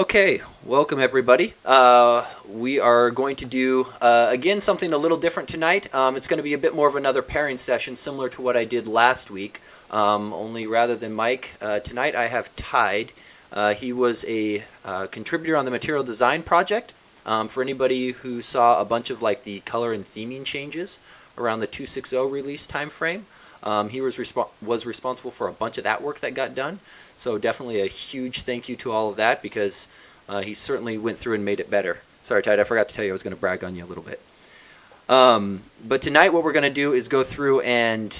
Okay, welcome everybody. We are going to do, again, something a little different tonight. It's going to be a bit more of another pairing session similar to what I did last week, only rather than Mike, tonight I have Tide. He was a contributor on the material design project. For anybody who saw a bunch of like the color and theming changes around the 2.6.0 release time frame, he was responsible for a bunch of that work that got done. So definitely a huge thank you to all of that because he certainly went through and made it better. Sorry, Tide, I forgot to tell you I was going to brag on you a little bit. But tonight what we're going to do is go through and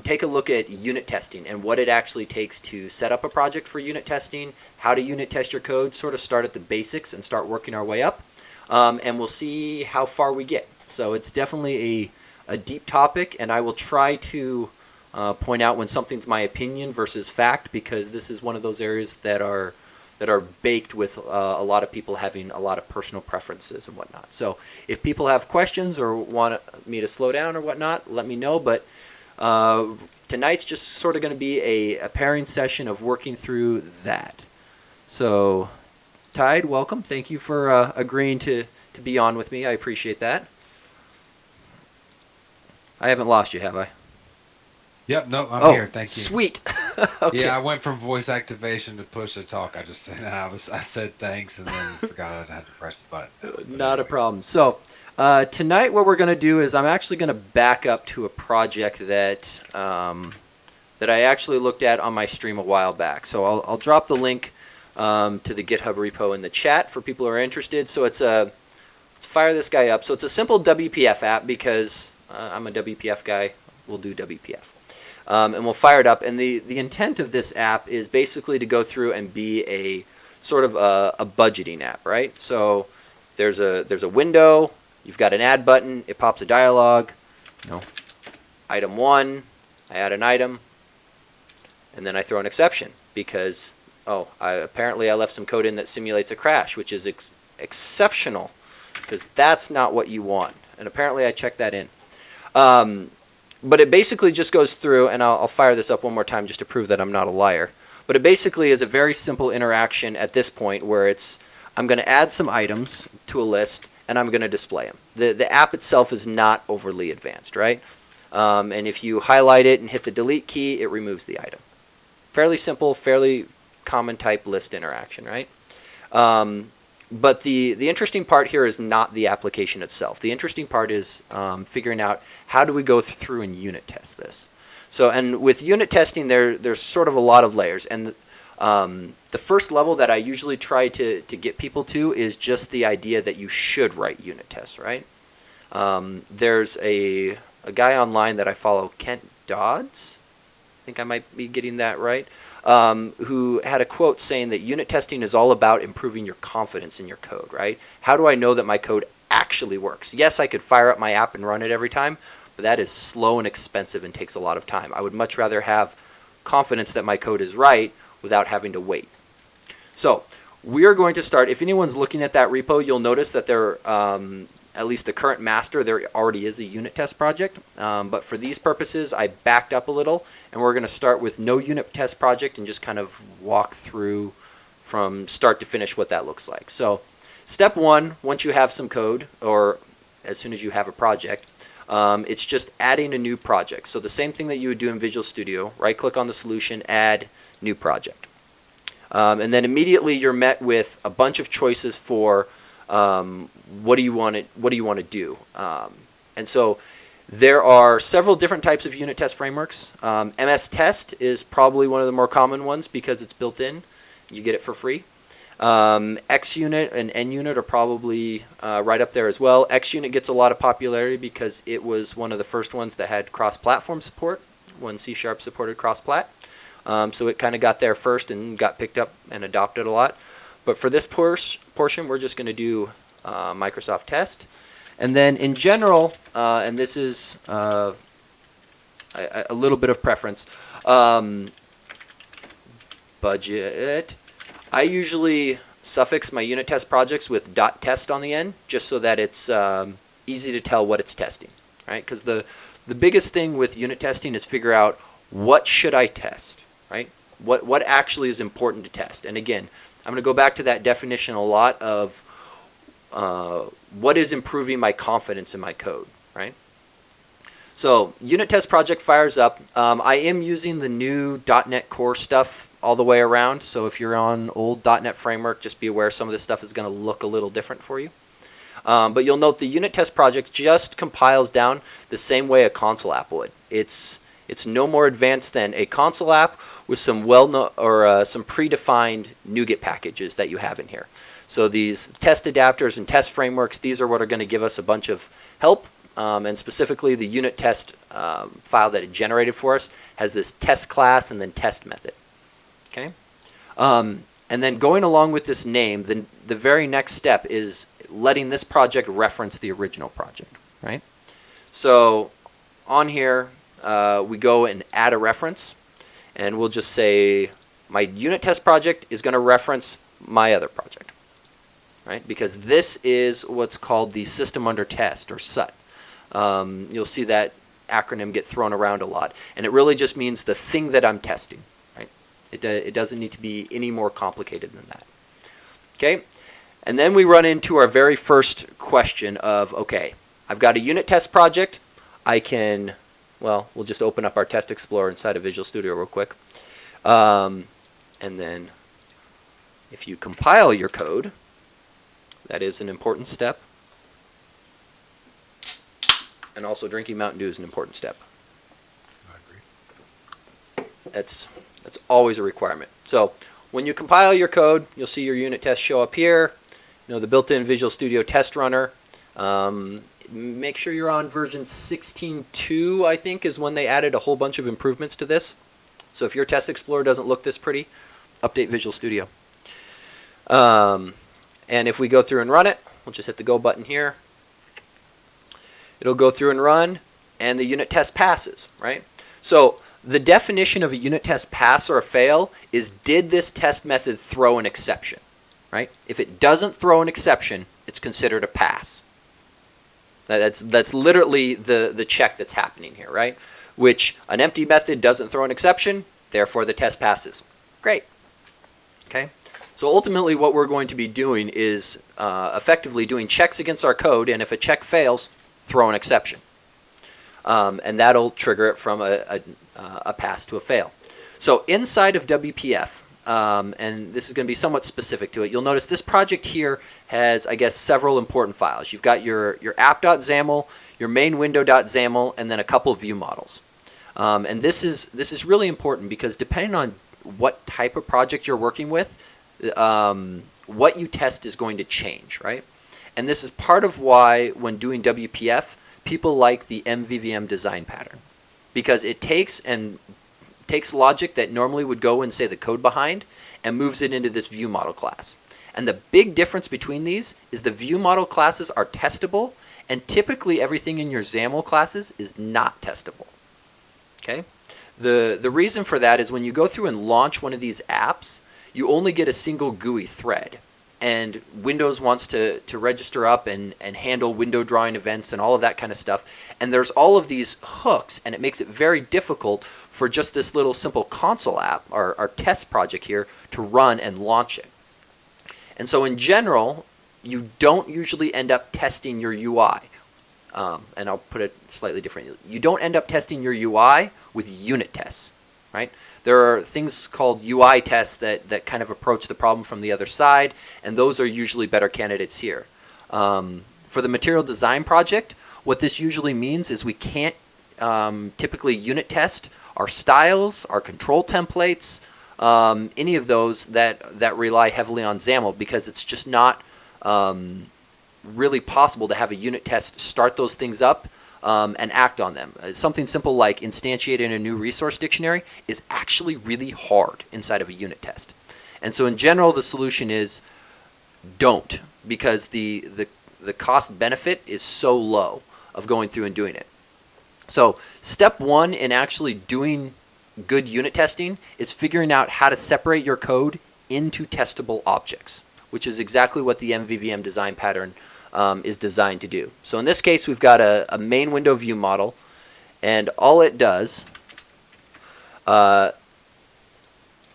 take a look at unit testing and what it actually takes to set up a project for unit testing, how to unit test your code, sort of start at the basics and start working our way up. And we'll see how far we get. So it's definitely a deep topic, and I will try to point out when something's my opinion versus fact, because this is one of those areas that are baked with a lot of people having a lot of personal preferences and whatnot. So if people have questions or want me to slow down or whatnot, let me know. But tonight's just sort of going to be a pairing session of working through that. So Tide, welcome. Thank you for agreeing to be on with me. I appreciate that. I haven't lost you, have I? Yep, no, I'm here. Thank you. Sweet. Okay. Yeah, I went from voice activation to push to talk. I said thanks and then forgot I had to press the button. Not a problem. So tonight what we're going to do is I'm actually going to back up to a project that I actually looked at on my stream a while back. So I'll drop the link to the GitHub repo in the chat for people who are interested. So let's fire this guy up. So it's a simple WPF app because I'm a WPF guy. We'll do WPF. And we'll fire it up. And the intent of this app is basically to go through and be a sort of a budgeting app, right? So there's a window. You've got an add button. It pops a dialog. Item 1, I add an item. And then I throw an exception because, apparently I left some code in that simulates a crash, which is exceptional because that's not what you want. And apparently I checked that in. But it basically just goes through, and I'll fire this up one more time just to prove that I'm not a liar. But it basically is a very simple interaction at this point where I'm going to add some items to a list, and I'm going to display them. The app itself is not overly advanced, right? And if you highlight it and hit the delete key, it removes the item. Fairly simple, fairly common type list interaction, right? But the interesting part here is not the application itself. The interesting part is figuring out how do we go through and unit test this. So, and with unit testing, there's sort of a lot of layers. And the first level that I usually try to get people to is just the idea that you should write unit tests, right? There's a guy online that I follow, Kent Dodds. I think I might be getting that right. Who had a quote saying that unit testing is all about improving your confidence in your code, right? How do I know that my code actually works? Yes, I could fire up my app and run it every time, but that is slow and expensive and takes a lot of time. I would much rather have confidence that my code is right without having to wait. So we are going to start. If anyone's looking at that repo, you'll notice that there at least the current master, there already is a unit test project. But for these purposes, I backed up a little, and we're going to start with no unit test project and just kind of walk through from start to finish what that looks like. So step 1, once you have some code, or as soon as you have a project, it's just adding a new project. So the same thing that you would do in Visual Studio, right-click on the solution, add new project. And then immediately you're met with a bunch of choices for what do you want to do? And so there are several different types of unit test frameworks. MS Test is probably one of the more common ones because it's built in. You get it for free. XUnit and NUnit are probably right up there as well. XUnit gets a lot of popularity because it was one of the first ones that had cross-platform support when C# supported cross-plat. So it kind of got there first and got picked up and adopted a lot. But for this portion, we're just going to do Microsoft Test. And then in general, and this is a little bit of preference, budget. I usually suffix my unit test projects with .test on the end, just so that it's easy to tell what it's testing, right? Because the biggest thing with unit testing is figure out what should I test, right? What actually is important to test. And again, I'm going to go back to that definition a lot of what is improving my confidence in my code, right? So unit test project fires up. I am using the new .NET Core stuff all the way around. So if you're on old .NET Framework, just be aware some of this stuff is going to look a little different for you. But you'll note the unit test project just compiles down the same way a console app would. It's no more advanced than a console app with some some predefined NuGet packages that you have in here. So these test adapters and test frameworks, these are what are going to give us a bunch of help. And specifically, the unit test file that it generated for us has this test class and then test method. Okay. And then going along with this name, the very next step is letting this project reference the original project, right? So on here, we go and add a reference, and we'll just say my unit test project is going to reference my other project, right? Because this is what's called the system under test, or SUT. You'll see that acronym get thrown around a lot, and it really just means the thing that I'm testing, right? It doesn't need to be any more complicated than that. Okay, and then we run into our very first question of, okay, I've got a unit test project. I can, well, we'll just open up our Test Explorer inside of Visual Studio real quick. And then if you compile your code, that is an important step. And also drinking Mountain Dew is an important step. I agree. That's always a requirement. So when you compile your code, you'll see your unit tests show up here. You know, the built-in Visual Studio test runner. Make sure you're on version 16.2, I think, is when they added a whole bunch of improvements to this. So if your Test Explorer doesn't look this pretty, update Visual Studio. And if we go through and run it, we'll just hit the Go button here. It'll go through and run, and the unit test passes, right? So the definition of a unit test pass or a fail is, did this test method throw an exception, right? If it doesn't throw an exception, it's considered a pass. That's literally the check that's happening here, right? Which an empty method doesn't throw an exception, therefore the test passes. Great. Okay. So ultimately what we're going to be doing is effectively doing checks against our code, and if a check fails, throw an exception. And that'll trigger it from a pass to a fail. So inside of WPF, and this is going to be somewhat specific to it, you'll notice this project here has, I guess, several important files. You've got your app.xaml, your main window.xaml, and then a couple of view models. And this is really important because depending on what type of project you're working with, what you test is going to change, right? And this is part of why when doing WPF, people like the MVVM design pattern, because it takes logic that normally would go in, say, the code behind, and moves it into this view model class. And the big difference between these is the view model classes are testable, and typically everything in your XAML classes is not testable. Okay? The reason for that is when you go through and launch one of these apps, you only get a single GUI thread. And Windows wants to register up and handle window drawing events and all of that kind of stuff. And there's all of these hooks, and it makes it very difficult for just this little simple console app, our test project here, to run and launch it. And so in general, you don't usually end up testing your UI. And I'll put it slightly differently. You don't end up testing your UI with unit tests, right? There are things called UI tests that kind of approach the problem from the other side, and those are usually better candidates here. For the material design project, what this usually means is we can't typically unit test our styles, our control templates, any of those that rely heavily on XAML, because it's just not really possible to have a unit test start those things up and act on them. Something simple like instantiating a new resource dictionary is actually really hard inside of a unit test. And so in general, the solution is don't, because the cost benefit is so low of going through and doing it. So step one in actually doing good unit testing is figuring out how to separate your code into testable objects, which is exactly what the MVVM design pattern is designed to do. So in this case, we've got a main window view model, and all it does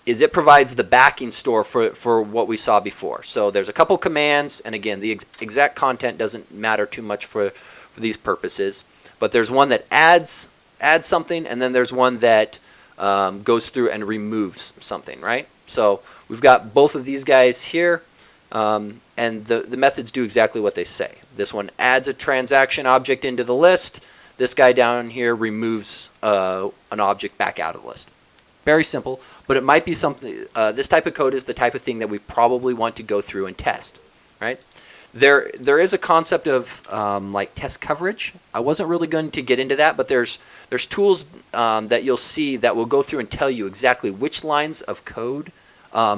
is it provides the backing store for what we saw before. So there's a couple commands, and again, the exact content doesn't matter too much for these purposes. But there's one that adds something, and then there's one that goes through and removes something, right? So we've got both of these guys here, and the methods do exactly what they say. This one adds a transaction object into the list. This guy down here removes an object back out of the list. Very simple, but it might be something. This type of code is the type of thing that we probably want to go through and test, right? There is a concept of like test coverage. I wasn't really going to get into that, but there's tools that you'll see that will go through and tell you exactly which lines of code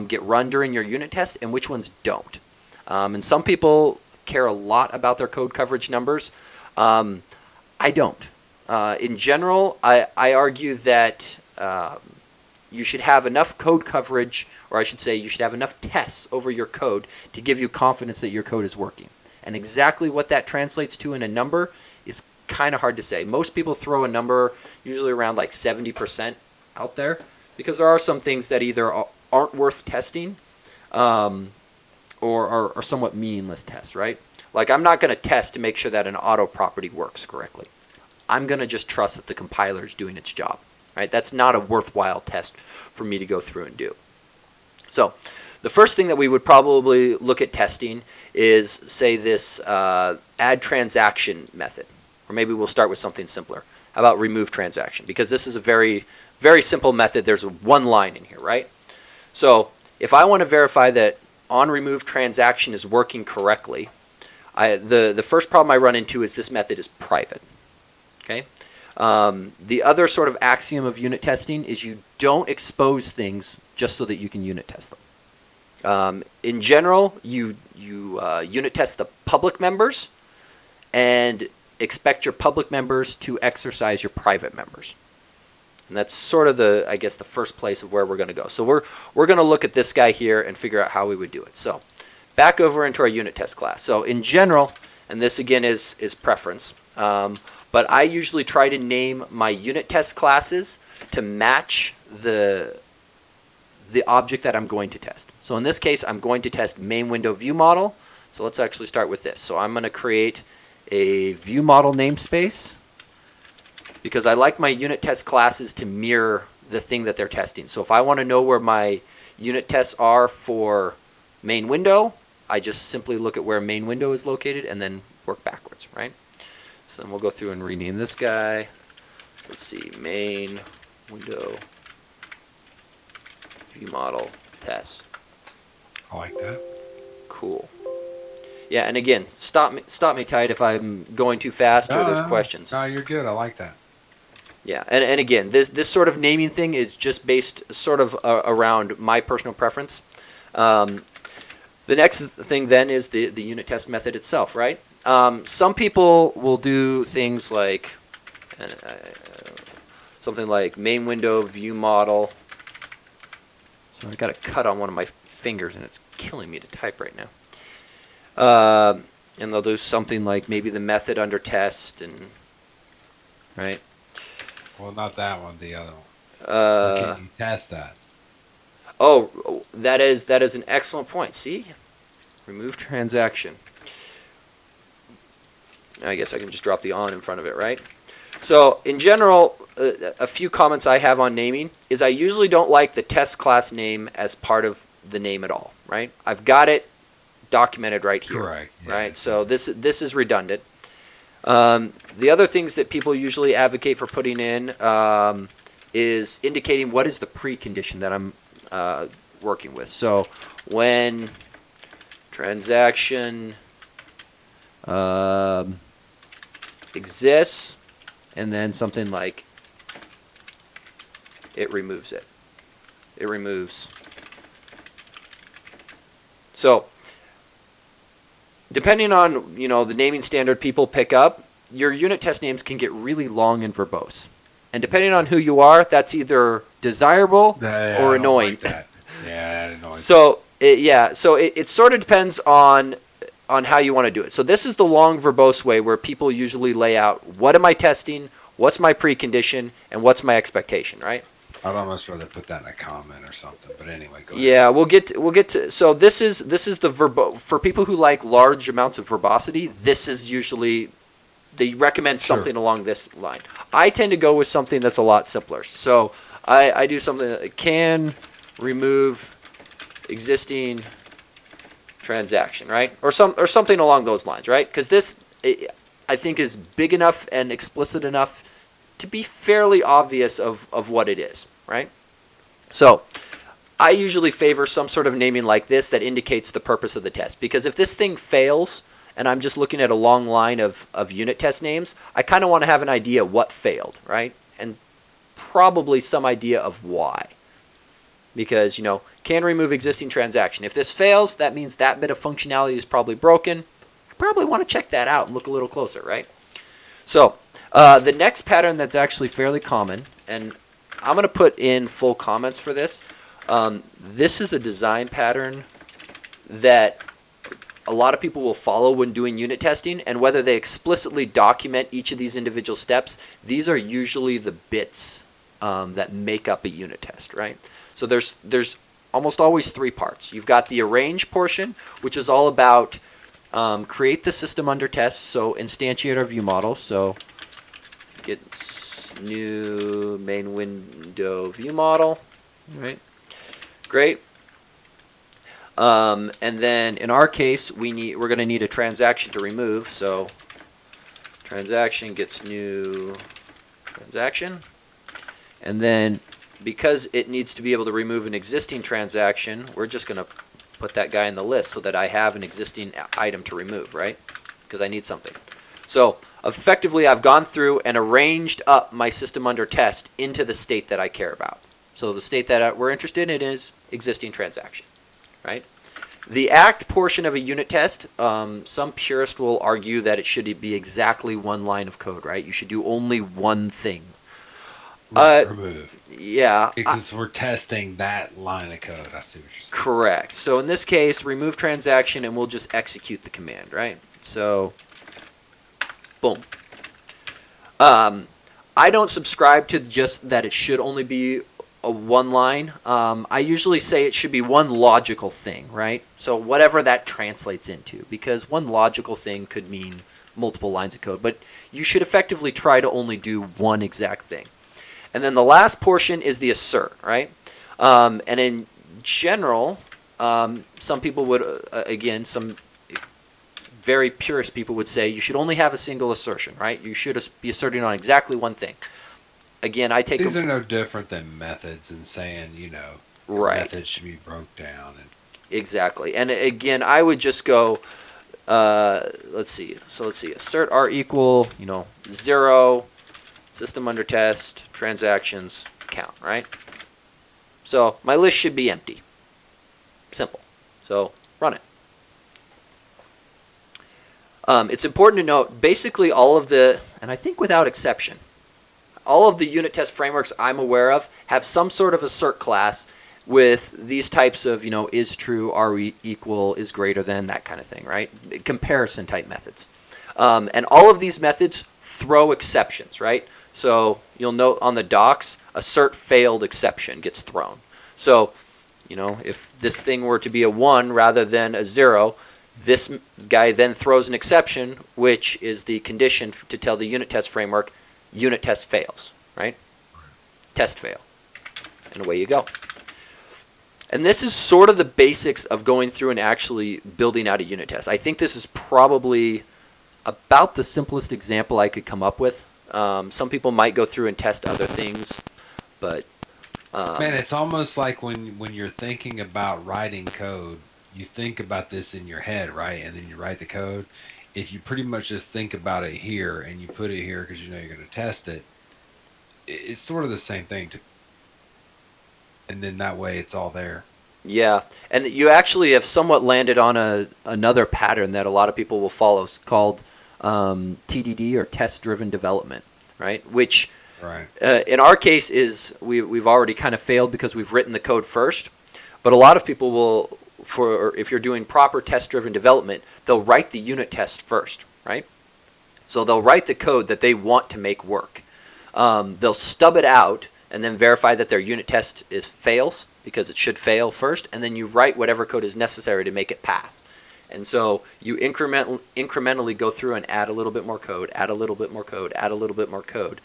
get run during your unit test and which ones don't. And some people care a lot about their code coverage numbers. I don't. In general, I argue that you should have enough code coverage, or I should say you should have enough tests over your code to give you confidence that your code is working. And exactly what that translates to in a number is kind of hard to say. Most people throw a number usually around like 70% out there because there are some things that either aren't worth testing or are somewhat meaningless tests, right? Like I'm not going to test to make sure that an auto property works correctly. I'm going to just trust that the compiler is doing its job. Right? That's not a worthwhile test for me to go through and do. So the first thing that we would probably look at testing is, say, this add transaction method. Or maybe we'll start with something simpler. How about remove transaction? Because this is a very, very simple method. There's one line in here, right? So if I want to verify that on remove transaction is working correctly, the first problem I run into is this method is private. Okay? The other sort of axiom of unit testing is you don't expose things just so that you can unit test them. In general, you unit test the public members and expect your public members to exercise your private members. And that's sort of I guess the first place of where we're going to go. So we're going to look at this guy here and figure out how we would do it. So back over into our unit test class. So in general, and this again is preference, but I usually try to name my unit test classes to match the object that I'm going to test. So in this case, I'm going to test main window view model. So let's actually start with this. So I'm going to create a view model namespace because I like my unit test classes to mirror the thing that they're testing. So if I want to know where my unit tests are for main window, I just simply look at where main window is located and then work backwards, right? So then we'll go through and rename this guy. Let's see, main window view model test. I like that. Cool. Yeah, and again, stop me tight if I'm going too fast or there's questions. No, you're good. I like that. Yeah, and again, this sort of naming thing is just based sort of around my personal preference. The next thing then is the unit test method itself, right? Some people will do things like something like main window view model. So I got a cut on one of my fingers and it's killing me to type right now. And they'll do something like maybe the method under test and right. Well, not that one. The other one. Can you test that? Oh, that is an excellent point. See, remove transaction. I guess I can just drop the on in front of it, right? So in general, a few comments I have on naming is I usually don't like the test class name as part of the name at all, right? I've got it documented right here, Correct. Yeah. right? So this is redundant. The other things that people usually advocate for putting in is indicating what is the precondition that I'm working with. So when transaction exists, and then something like it removes it. It removes. So depending on the naming standard people pick up, your unit test names can get really long and verbose. And depending on who you are, that's either desirable or annoying. Like that. Yeah, that annoys So it sort of depends on how you want to do it. So this is the long verbose way where people usually lay out what am I testing, what's my precondition, and what's my expectation, right? I'd almost rather put that in a comment or something. But anyway, go ahead. Yeah, we'll get to. So this is the for people who like large amounts of verbosity. This is usually they recommend something along this line. I tend to go with something that's a lot simpler. So I do something that can remove existing transaction, right? Or something along those lines, right? Because this I think is big enough and explicit enough to be fairly obvious of what it is, right? So I usually favor some sort of naming like this that indicates the purpose of the test. Because if this thing fails, and I'm just looking at a long line of unit test names, I kind of want to have an idea what failed, right? And probably some idea of why. Because, can remove existing transaction. If this fails, that means that bit of functionality is probably broken. I probably want to check that out and look a little closer, right? So the next pattern that's actually fairly common, and I'm going to put in full comments for this. This is a design pattern that a lot of people will follow when doing unit testing, and whether they explicitly document each of these individual steps, these are usually the bits that make up a unit test, right? So there's almost always three parts. You've got the arrange portion, which is all about create the system under test, so instantiate our view model. So get new main window view model, right? Great. And then in our case, we're going to need a transaction to remove. So transaction gets new transaction, and then because it needs to be able to remove an existing transaction, we're just going to put that guy in the list so that I have an existing item to remove, right? Because I need something. So effectively, I've gone through and arranged up my system under test into the state that I care about. So the state that we're interested in is existing transaction, right? The act portion of a unit test, some purists will argue that it should be exactly one line of code, right? You should do only one thing. Remove. Yeah. Because we're testing that line of code. I see what you're saying. Correct. So in this case, remove transaction, and we'll just execute the command, right? So, boom. I don't subscribe to just that it should only be a one line. I usually say it should be one logical thing, right? So whatever that translates into, because one logical thing could mean multiple lines of code, but you should effectively try to only do one exact thing. And then the last portion is the assert, right? And in general, some people would, again, some very purist people would say you should only have a single assertion, right? You should be asserting on exactly one thing. Again, I take... These are no different than methods and saying, right. Methods should be broke down. Exactly. And again, I would just go, let's see. So let's see. Assert R equal, 0, system under test, transactions, count, right? So my list should be empty. Simple. So run it. It's important to note, basically all of the, and I think without exception, all of the unit test frameworks I'm aware of have some sort of assert class with these types of, is true, are equal, is greater than, that kind of thing, right? Comparison type methods. And all of these methods throw exceptions, right? So you'll note on the docs, assert failed exception gets thrown. So, if this thing were to be a 1 rather than a 0, this guy then throws an exception, which is the condition to tell the unit test framework, unit test fails, right? Test fail. And away you go. And this is sort of the basics of going through and actually building out a unit test. I think this is probably about the simplest example I could come up with. Some people might go through and test other things, but... Man, it's almost like when you're thinking about writing code, you think about this in your head, right? And then you write the code. If you pretty much just think about it here and you put it here because you're going to test it, it's sort of the same thing. And then that way it's all there. Yeah, and you actually have somewhat landed on another pattern that a lot of people will follow. It's called TDD, or test-driven development, right? Which, right. In our case, is we've already kind of failed because we've written the code first. But a lot of people will, if you're doing proper test-driven development, they'll write the unit test first, right? So they'll write the code that they want to make work. They'll stub it out and then verify that their unit test fails, because it should fail first, and then you write whatever code is necessary to make it pass. And so you incrementally go through and add a little bit more code, add a little bit more code, add a little bit more code,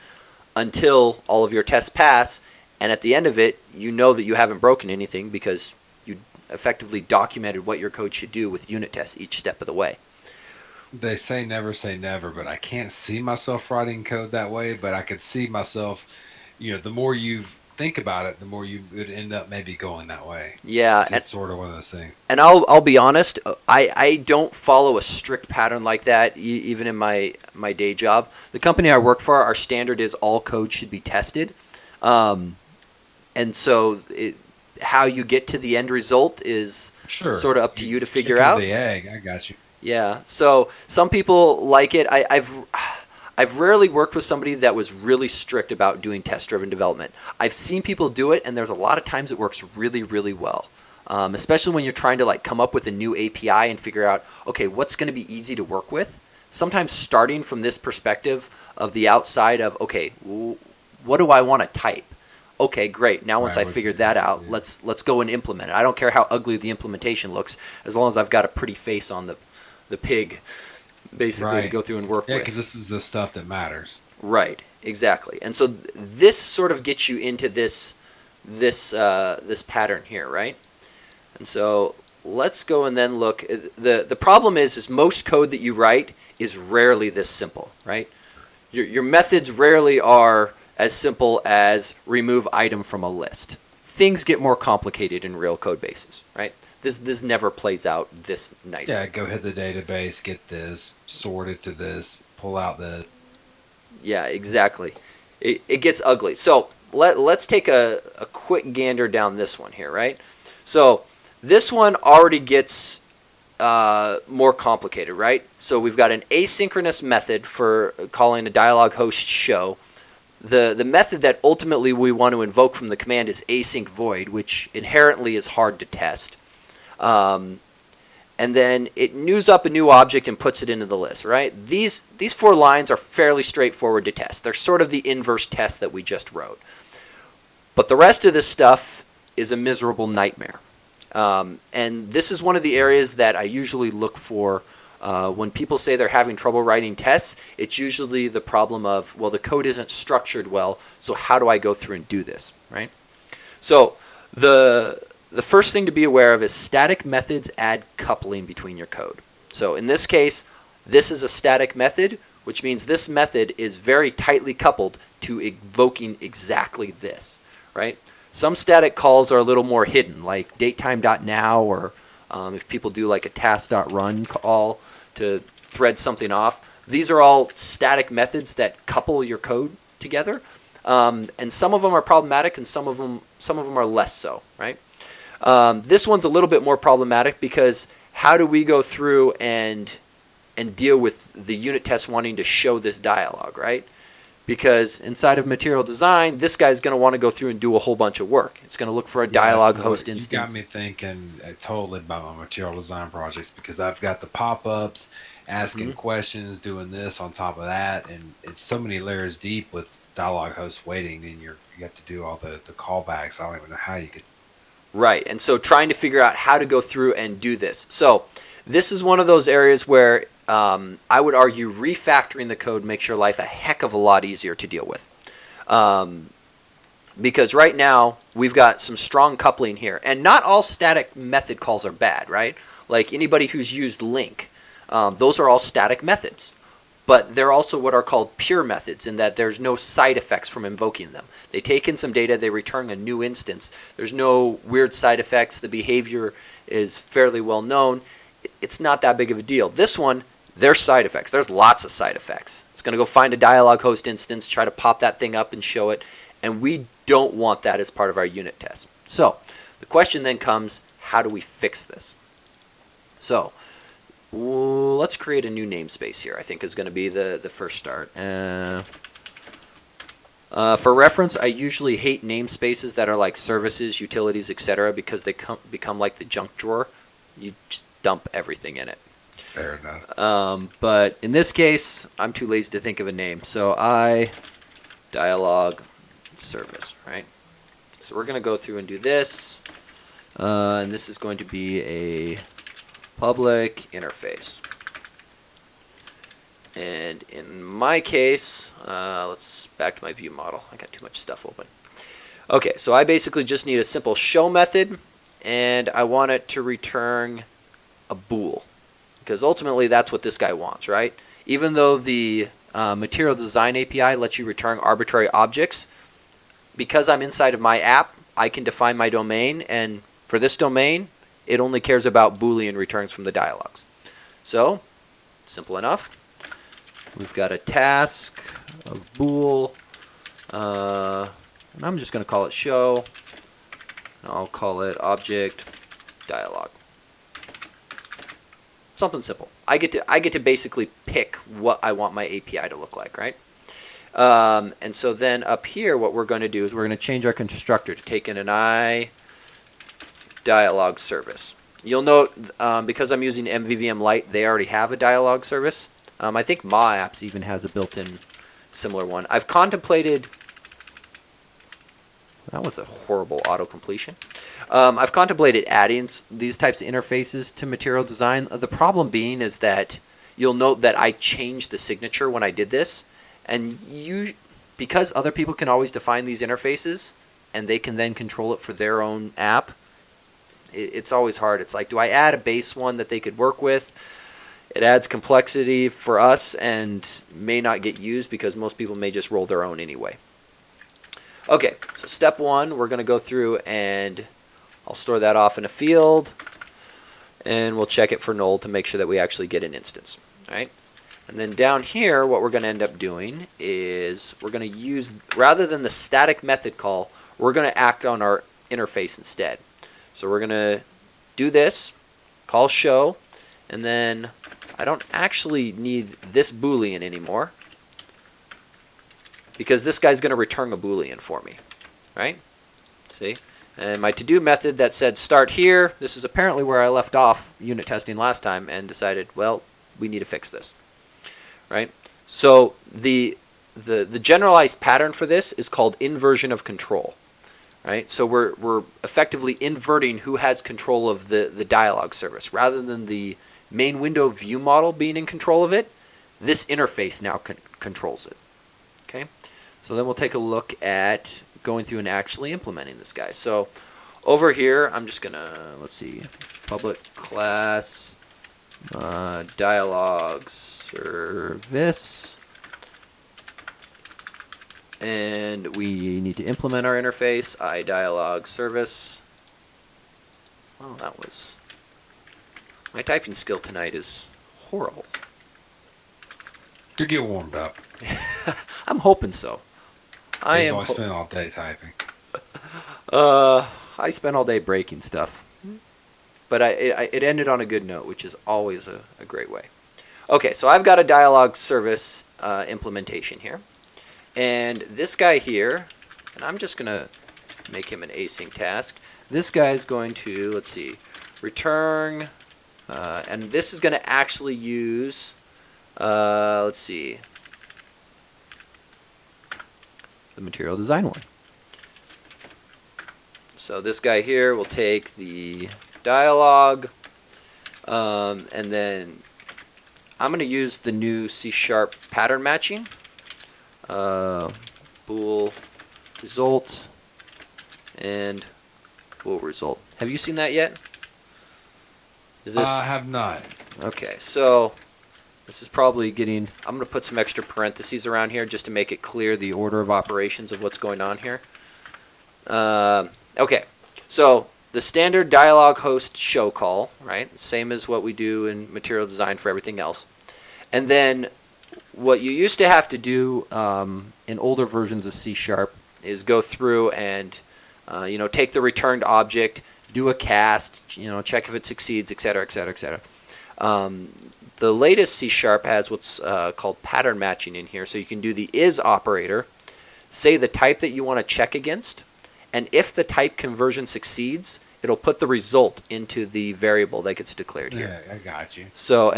until all of your tests pass, and at the end of it, you know that you haven't broken anything because you effectively documented what your code should do with unit tests each step of the way. They say never, but I can't see myself writing code that way, but I could see myself, the more you think about it, the more you would end up maybe going that way. Yeah. It's sort of one of those things. And I'll be honest, I don't follow a strict pattern like that, even in my day job. The company I work for, our standard is all code should be tested. And so how you get to the end result is sort of up to you to figure out. The egg, I got you. Yeah. So some people like it. I've rarely worked with somebody that was really strict about doing test-driven development. I've seen people do it, and there's a lot of times it works really, really well. Especially when you're trying to come up with a new API and figure out, okay, what's going to be easy to work with. Sometimes starting from this perspective of the outside of, okay, what do I want to type? Okay, great. Now once I figured that out, let's go and implement it. I don't care how ugly the implementation looks, as long as I've got a pretty face on the pig, basically, to go through and work with. Yeah, because this is the stuff that matters. Right, exactly. And so this sort of gets you into this pattern here, right? And so let's go and then look. The problem is most code that you write is rarely this simple, right? Your methods rarely are as simple as remove item from a list. Things get more complicated in real code bases, right? This never plays out this nicely. Yeah, go hit the database, get this, sort it to this, pull out the... Yeah, exactly. It gets ugly. So let's take a quick gander down this one here, right? So this one already gets more complicated, right? So we've got an asynchronous method for calling a dialog host show. The method that ultimately we want to invoke from the command is async void, which inherently is hard to test. And then it news up a new object and puts it into the list, right? These 4 lines are fairly straightforward to test. They're sort of the inverse test that we just wrote. But the rest of this stuff is a miserable nightmare. And this is one of the areas that I usually look for when people say they're having trouble writing tests. It's usually the problem of, well, the code isn't structured well, so how do I go through and do this, right? So the first thing to be aware of is static methods add coupling between your code. So in this case, this is a static method, which means this method is very tightly coupled to invoking exactly this, right? Some static calls are a little more hidden, like datetime.now, or if people do like a task.run call to thread something off. These are all static methods that couple your code together, and some of them are problematic, and some of them are less so, right? This one's a little bit more problematic because how do we go through and deal with the unit test wanting to show this dialog, right? Because inside of material design, this guy's going to want to go through and do a whole bunch of work. It's going to look for a dialog host instance. You got me thinking totally about my material design projects, because I've got the pop-ups, asking questions, doing this on top of that, and it's so many layers deep with dialog host waiting, and you have to do all the callbacks. I don't even know how you could. Right, and so trying to figure out how to go through and do this. So this is one of those areas where I would argue refactoring the code makes your life a heck of a lot easier to deal with. Because right now, we've got some strong coupling here. And not all static method calls are bad, right? Like anybody who's used link, those are all static methods. But they're also what are called pure methods, in that there's no side effects from invoking them. They take in some data, they return a new instance. There's no weird side effects. The behavior is fairly well known. It's not that big of a deal. This one, there's side effects. There's lots of side effects. It's going to go find a dialog host instance, try to pop that thing up and show it. And we don't want that as part of our unit test. So the question then comes, how do we fix this? So let's create a new namespace here, I think is going to be the first start. For reference, I usually hate namespaces that are like services, utilities, etc. because they become like the junk drawer. You just dump everything in it. Fair enough. But in this case, I'm too lazy to think of a name. So dialog service, right? So we're going to go through and do this. And this is going to be a public interface. And in my case, let's back to my view model. I got too much stuff open. Okay, so I basically just need a simple show method, and I want it to return a bool, because ultimately that's what this guy wants, right? Even though the Material Design API lets you return arbitrary objects, because I'm inside of my app, I can define my domain, and for this domain, it only cares about Boolean returns from the dialogues. So, simple enough. We've got a task of bool, and I'm just going to call it show. I'll call it object dialog. Something simple. I get to basically pick what I want my API to look like, right? And so then up here, what we're going to do is we're going to change our constructor to take in an Dialog Service. You'll note, because I'm using MVVM Lite, they already have a Dialog Service. I think Ma Apps even has a built-in similar one. I've contemplated... That was a horrible auto-completion. I've contemplated adding these types of interfaces to Material Design. The problem being is that you'll note that I changed the signature when I did this. And because other people can always define these interfaces, and they can then control it for their own app, it's always hard. It's like, do I add a base one that they could work with? It adds complexity for us and may not get used because most people may just roll their own anyway. Okay, so step one, we're going to go through and I'll store that off in a field, and we'll check it for null to make sure that we actually get an instance. All right? And then down here, what we're going to end up doing is we're going to use, rather than the static method call, we're going to act on our interface instead. So we're going to do this, call show, and then I don't actually need this Boolean anymore, because this guy's going to return a Boolean for me, right? See? And my to-do method that said start here, this is apparently where I left off unit testing last time and decided, well, we need to fix this, right? So the generalized pattern for this is called inversion of control, right? So we're effectively inverting who has control of the dialog service. Rather than the main window view model being in control of it, this interface now controls it, okay? So then we'll take a look at going through and actually implementing this guy. So over here, I'm just going to, let's see, public class dialog service. And we need to implement our interface, dialog service. Well, that was... My typing skill tonight is horrible. You get warmed up. I'm hoping so. I spend all day typing. I spent all day breaking stuff. But it ended on a good note, which is always a great way. Okay, so I've got a dialog service implementation here. And this guy here, and I'm just going to make him an async task. This guy is going to, let's see, return, and this is going to actually use, let's see, the material design one. So this guy here will take the dialog, and then I'm going to use the new C# pattern matching. Bool result and bool result. Have you seen that yet? Is this? I have not. Okay, so this is probably getting... I'm going to put some extra parentheses around here just to make it clear the order of operations of what's going on here. Okay, so the standard dialog host show call, right? Same as what we do in material design for everything else. And then what you used to have to do in older versions of C# is go through and take the returned object, do a cast, check if it succeeds, etc., etc., etc. The latest C# has what's called pattern matching in here, so you can do the is operator, say the type that you want to check against, and if the type conversion succeeds, it'll put the result into the variable that gets declared here. Yeah, I got you. So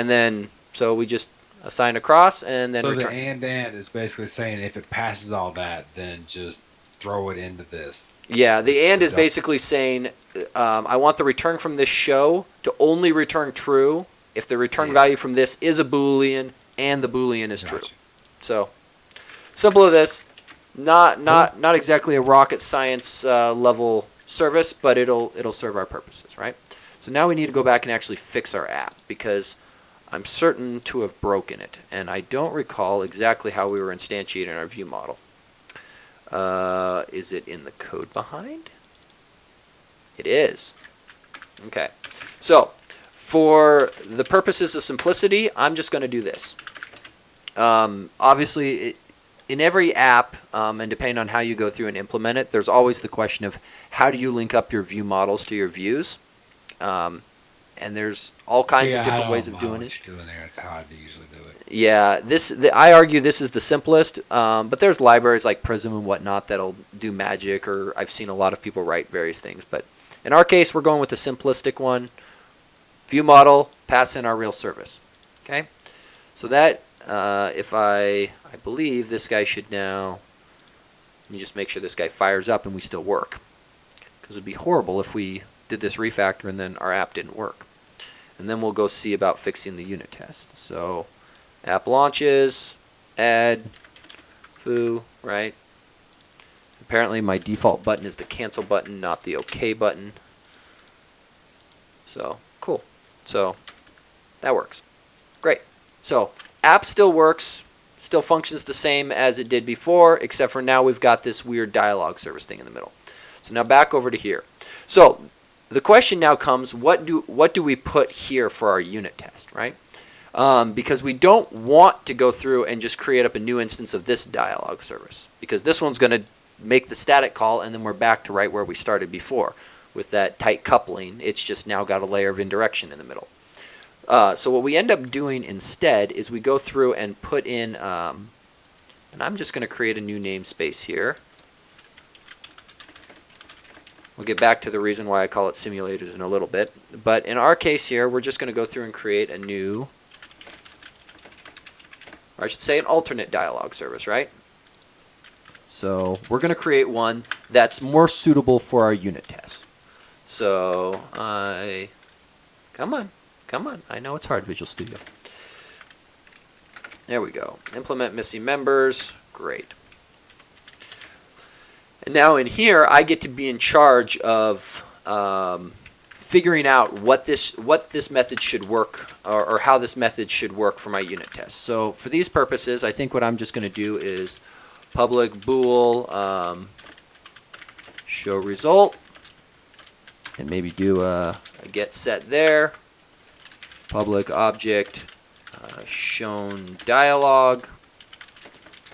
we just assign across and then so return. The and is basically saying if it passes all that, then just throw it into this. Yeah, the and is basically saying I want the return from this show to only return true if the return value from this is a Boolean and the Boolean is true. So simple as this. Not exactly a rocket science level service, but it'll serve our purposes, right? So now we need to go back and actually fix our app because I'm certain to have broken it, and I don't recall exactly how we were instantiating our view model. Is it in the code behind? It is. Okay. So for the purposes of simplicity, I'm just going to do this. Obviously, in every app, and depending on how you go through and implement it, there's always the question of how do you link up your view models to your views. And there's all kinds of different ways of doing it. That's how I usually do it. Yeah, I argue this is the simplest, but there's libraries like Prism and whatnot that'll do magic, or I've seen a lot of people write various things. But in our case, we're going with the simplistic one. View model, pass in our real service. Okay, so that if I believe this guy should now. Let me just make sure this guy fires up and we still work, because it'd be horrible if we did this refactor and then our app didn't work. And then we'll go see about fixing the unit test. So app launches, add, foo, right? Apparently my default button is the cancel button, not the OK button. So cool. So that works. Great. So app still works, still functions the same as it did before, except for now we've got this weird dialog service thing in the middle. So now back over to here. So the question now comes, what do we put here for our unit test, right? Because we don't want to go through and just create up a new instance of this dialog service, because this one's going to make the static call and then we're back to right where we started before with that tight coupling. It's just now got a layer of indirection in the middle. So what we end up doing instead is we go through and put in, and I'm just going to create a new namespace here. We'll get back to the reason why I call it simulators in a little bit. But in our case here, we're just going to go through and create a new, or I should say an alternate dialog service, right? So we're going to create one that's more suitable for our unit tests. So come on. I know it's hard, Visual Studio. There we go. Implement missing members. Great. And now in here, I get to be in charge of figuring out what this method should work, or how this method should work for my unit test. So for these purposes, I think what I'm just going to do is public bool show result, and maybe do a get set there. Public object shown dialog,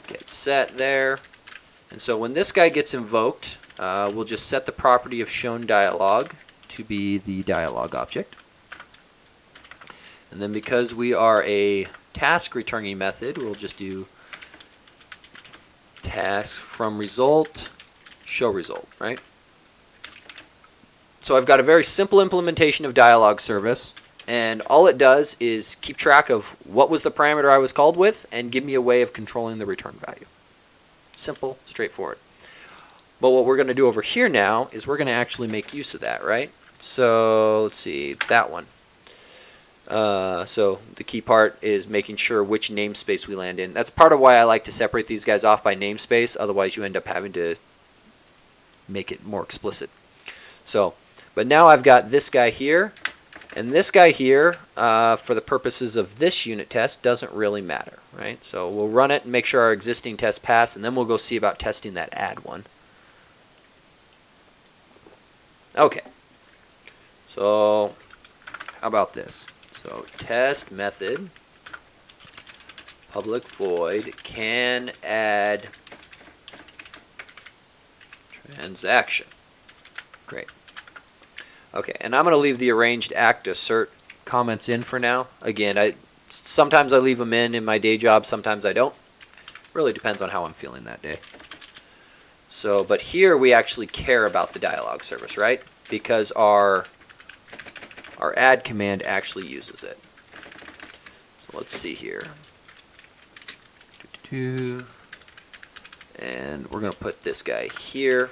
get set there. And so when this guy gets invoked, we'll just set the property of shown dialog to be the dialog object. And then because we are a task returning method, we'll just do task from result, show result, right? So I've got a very simple implementation of dialog service, and all it does is keep track of what was the parameter I was called with and give me a way of controlling the return value. Simple, straightforward. But what we're going to do over here now is we're going to actually make use of that, right? So let's see, that one. So the key part is making sure which namespace we land in. That's part of why I like to separate these guys off by namespace. Otherwise, you end up having to make it more explicit. So, but now I've got this guy here. And this guy here, for the purposes of this unit test, doesn't really matter, right? So we'll run it and make sure our existing tests pass, and then we'll go see about testing that add one. Okay. So how about this? So test method, public void, can add transaction. Great. Okay, and I'm going to leave the arranged act assert comments in for now. Again, sometimes I leave them in my day job, sometimes I don't. Really depends on how I'm feeling that day. So, but here we actually care about the dialog service, right? Because our add command actually uses it. So let's see here. And we're going to put this guy here.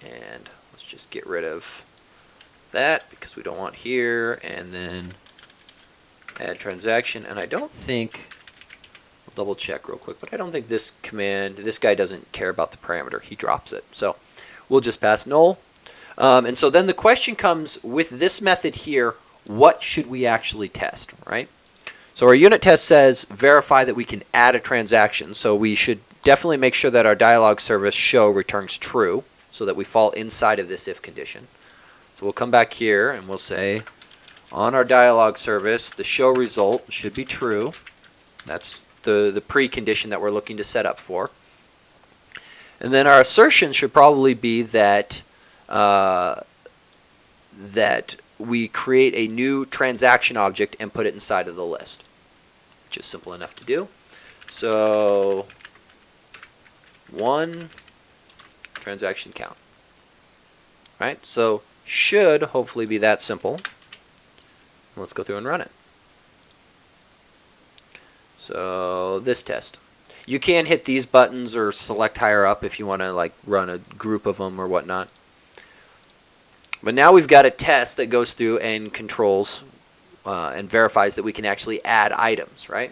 And let's just get rid of that because we don't want here. And then add transaction. And I don't think, I'll double check real quick, but I don't think this command, this guy doesn't care about the parameter. He drops it. So we'll just pass null. And so then the question comes with this method here, what should we actually test, right? So our unit test says verify that we can add a transaction. So we should definitely make sure that our dialog service show returns true so that we fall inside of this if condition. So we'll come back here and we'll say on our dialog service, the show result should be true. That's the precondition that we're looking to set up for. And then our assertion should probably be that that we create a new transaction object and put it inside of the list, which is simple enough to do. So 1 transaction count. Right? So should hopefully be that simple. Let's go through and run it. So this test. You can hit these buttons or select higher up if you want to like run a group of them or whatnot. But now we've got a test that goes through and controls and verifies that we can actually add items, right?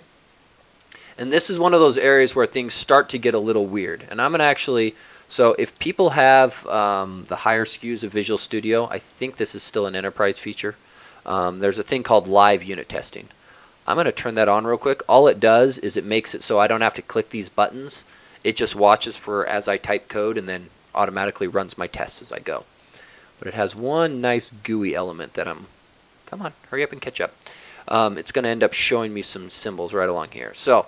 And this is one of those areas where things start to get a little weird. And I'm going to actually, so if people have the higher SKUs of Visual Studio, I think this is still an enterprise feature. There's a thing called live unit testing. I'm going to turn that on real quick. All it does is it makes it so I don't have to click these buttons. It just watches for as I type code and then automatically runs my tests as I go. But it has one nice GUI element that come on, hurry up and catch up. It's going to end up showing me some symbols right along here. So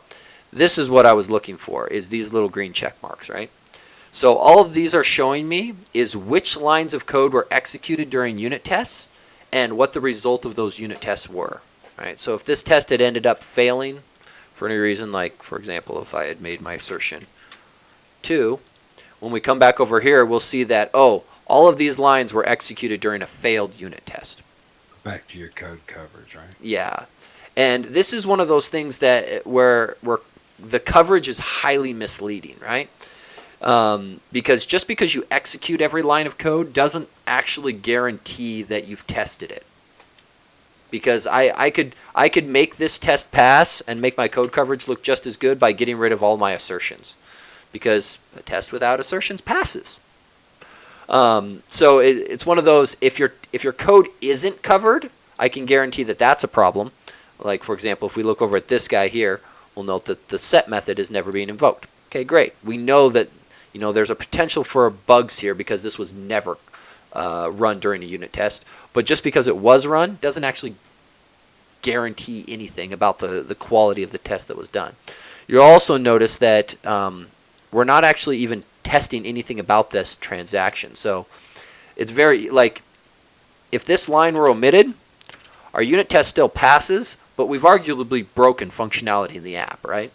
this is what I was looking for, is these little green check marks, right? So all of these are showing me is which lines of code were executed during unit tests and what the result of those unit tests were. Right? So if this test had ended up failing for any reason, like for example, if I had made my assertion 2, when we come back over here, we'll see that, oh, all of these lines were executed during a failed unit test. Back to your code coverage, right? Yeah. And this is one of those things that where the coverage is highly misleading, right? Because just because you execute every line of code doesn't actually guarantee that you've tested it. Because I could make this test pass and make my code coverage look just as good by getting rid of all my assertions. Because a test without assertions passes. So it's one of those, if your code isn't covered, I can guarantee that that's a problem. Like for example, if we look over at this guy here, we'll note that the set method is never being invoked. Okay, great. We know that there's a potential for bugs here because this was never run during a unit test. But just because it was run doesn't actually guarantee anything about the quality of the test that was done. You'll also notice that we're not actually even testing anything about this transaction. So it's very, like, if this line were omitted, our unit test still passes, but we've arguably broken functionality in the app, right?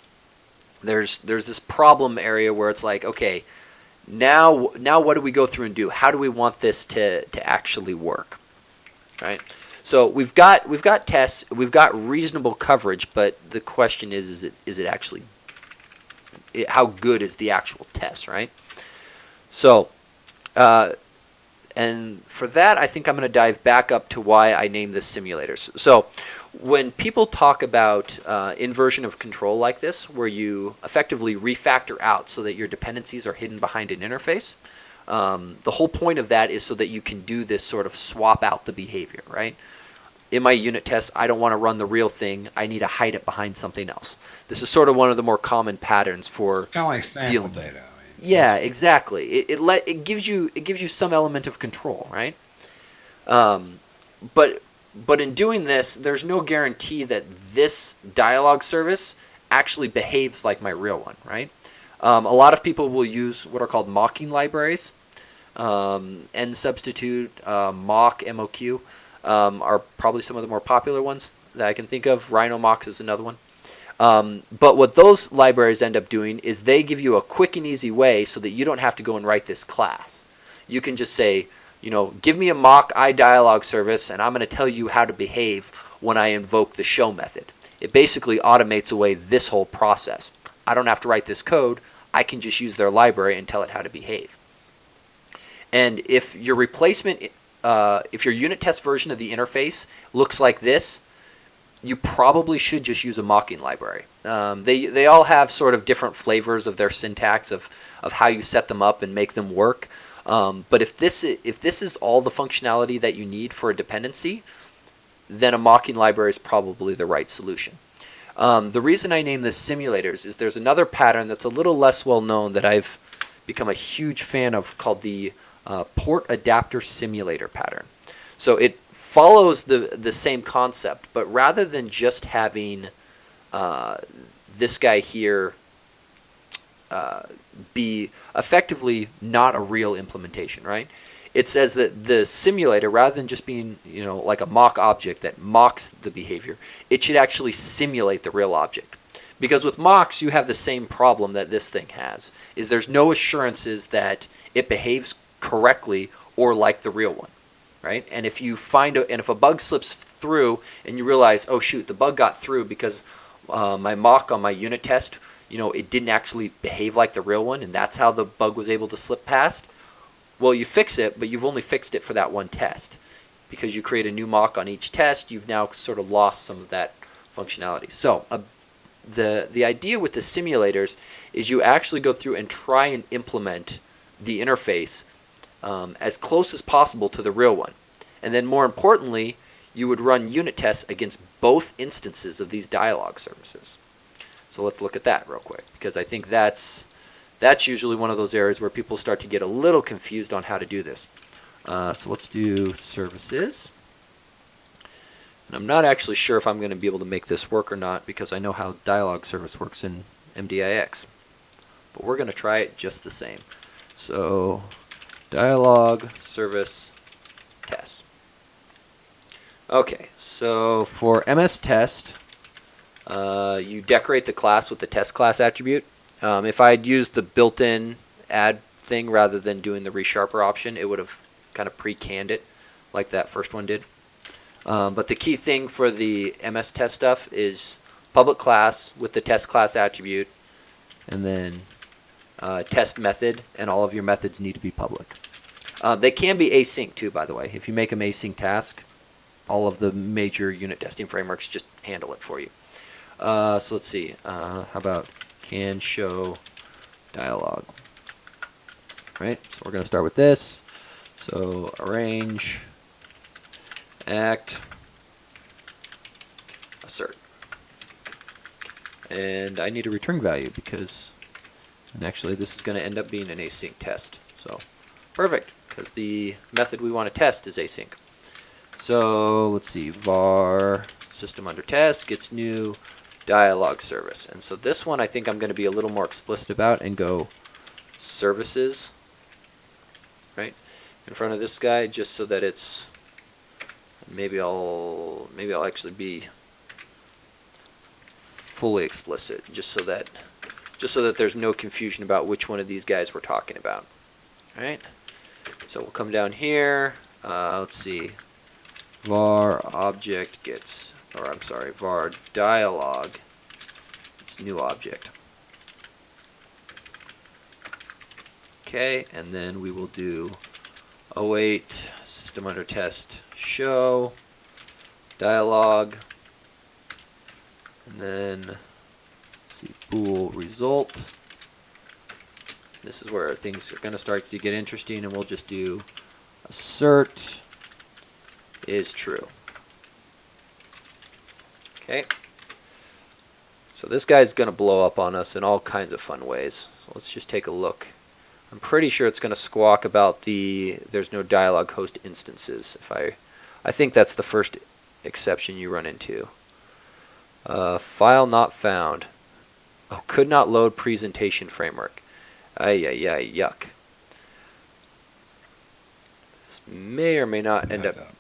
There's this problem area where it's like, okay, now what do we go through and do? How do we want this to actually work, right? So we've got tests, we've got reasonable coverage, but the question is it actually, how good is the actual test, right? So, and for that, I think I'm going to dive back up to why I named this simulators. So when people talk about inversion of control like this, where you effectively refactor out so that your dependencies are hidden behind an interface, the whole point of that is so that you can do this sort of swap out the behavior, right? In my unit test, I don't want to run the real thing. I need to hide it behind something else. This is sort of one of the more common patterns for kind of like sample data. Yeah, exactly. It gives you some element of control, right? But in doing this, there's no guarantee that this dialog service actually behaves like my real one, right? A lot of people will use what are called mocking libraries. Nsubstitute, mock, MOQ are probably some of the more popular ones that I can think of. RhinoMox is another one. But what those libraries end up doing is they give you a quick and easy way so that you don't have to go and write this class. You can just say, give me a mock iDialog service and I'm going to tell you how to behave when I invoke the show method. It basically automates away this whole process. I don't have to write this code. I can just use their library and tell it how to behave. And if your replacement, if your unit test version of the interface looks like this, you probably should just use a mocking library. They all have sort of different flavors of their syntax of how you set them up and make them work. But if this is all the functionality that you need for a dependency, then a mocking library is probably the right solution. The reason I name this simulators is there's another pattern that's a little less well known that I've become a huge fan of called the port adapter simulator pattern. So it follows the same concept, but rather than just having this guy here be effectively not a real implementation, right? It says that the simulator, rather than just being, like a mock object that mocks the behavior, it should actually simulate the real object. Because with mocks, you have the same problem that this thing has, is there's no assurances that it behaves correctly or like the real one, right? And if you if a bug slips through and you realize, oh shoot, the bug got through because my mock on my unit test, it didn't actually behave like the real one, and that's how the bug was able to slip past. Well, you fix it, but you've only fixed it for that one test. Because you create a new mock on each test, you've now sort of lost some of that functionality. So the idea with the simulators is you actually go through and try and implement the interface as close as possible to the real one. And then more importantly, you would run unit tests against both instances of these dialog services. So let's look at that real quick, because I think that's usually one of those areas where people start to get a little confused on how to do this. So let's do services. And I'm not actually sure if I'm going to be able to make this work or not, because I know how dialog service works in MDIX. But we're going to try it just the same. So dialog service tests. Okay, so for MS test, you decorate the class with the test class attribute. If I'd used the built-in add thing rather than doing the resharper option, it would have kind of pre-canned it like that first one did. But the key thing for the MS test stuff is public class with the test class attribute, and then test method, and all of your methods need to be public. They can be async too, by the way. If you make them async task, all of the major unit testing frameworks just handle it for you. So let's see. How about can show dialog? Right. So we're going to start with this. So arrange, act, assert. And I need a return value because, and actually this is going to end up being an async test. So perfect, because the method we want to test is async. So let's see, var system under test gets new dialog service. And so this one I think I'm going to be a little more explicit about and go services, right, in front of this guy, just so that it's, maybe I'll actually be fully explicit, just so that there's no confusion about which one of these guys we're talking about. All right, so we'll come down here. Let's see, var object gets, or I'm sorry, var dialog gets new object. Okay, and then we will do await system under test show dialog, and then see bool result. This is where things are going to start to get interesting, and we'll just do assert is true. Okay, so this guy's going to blow up on us in all kinds of fun ways. So let's just take a look. I'm pretty sure it's going to squawk about there's no dialog host instances. I think that's the first exception you run into. File not found. Oh, could not load presentation framework. Yuck. This may or may not end up.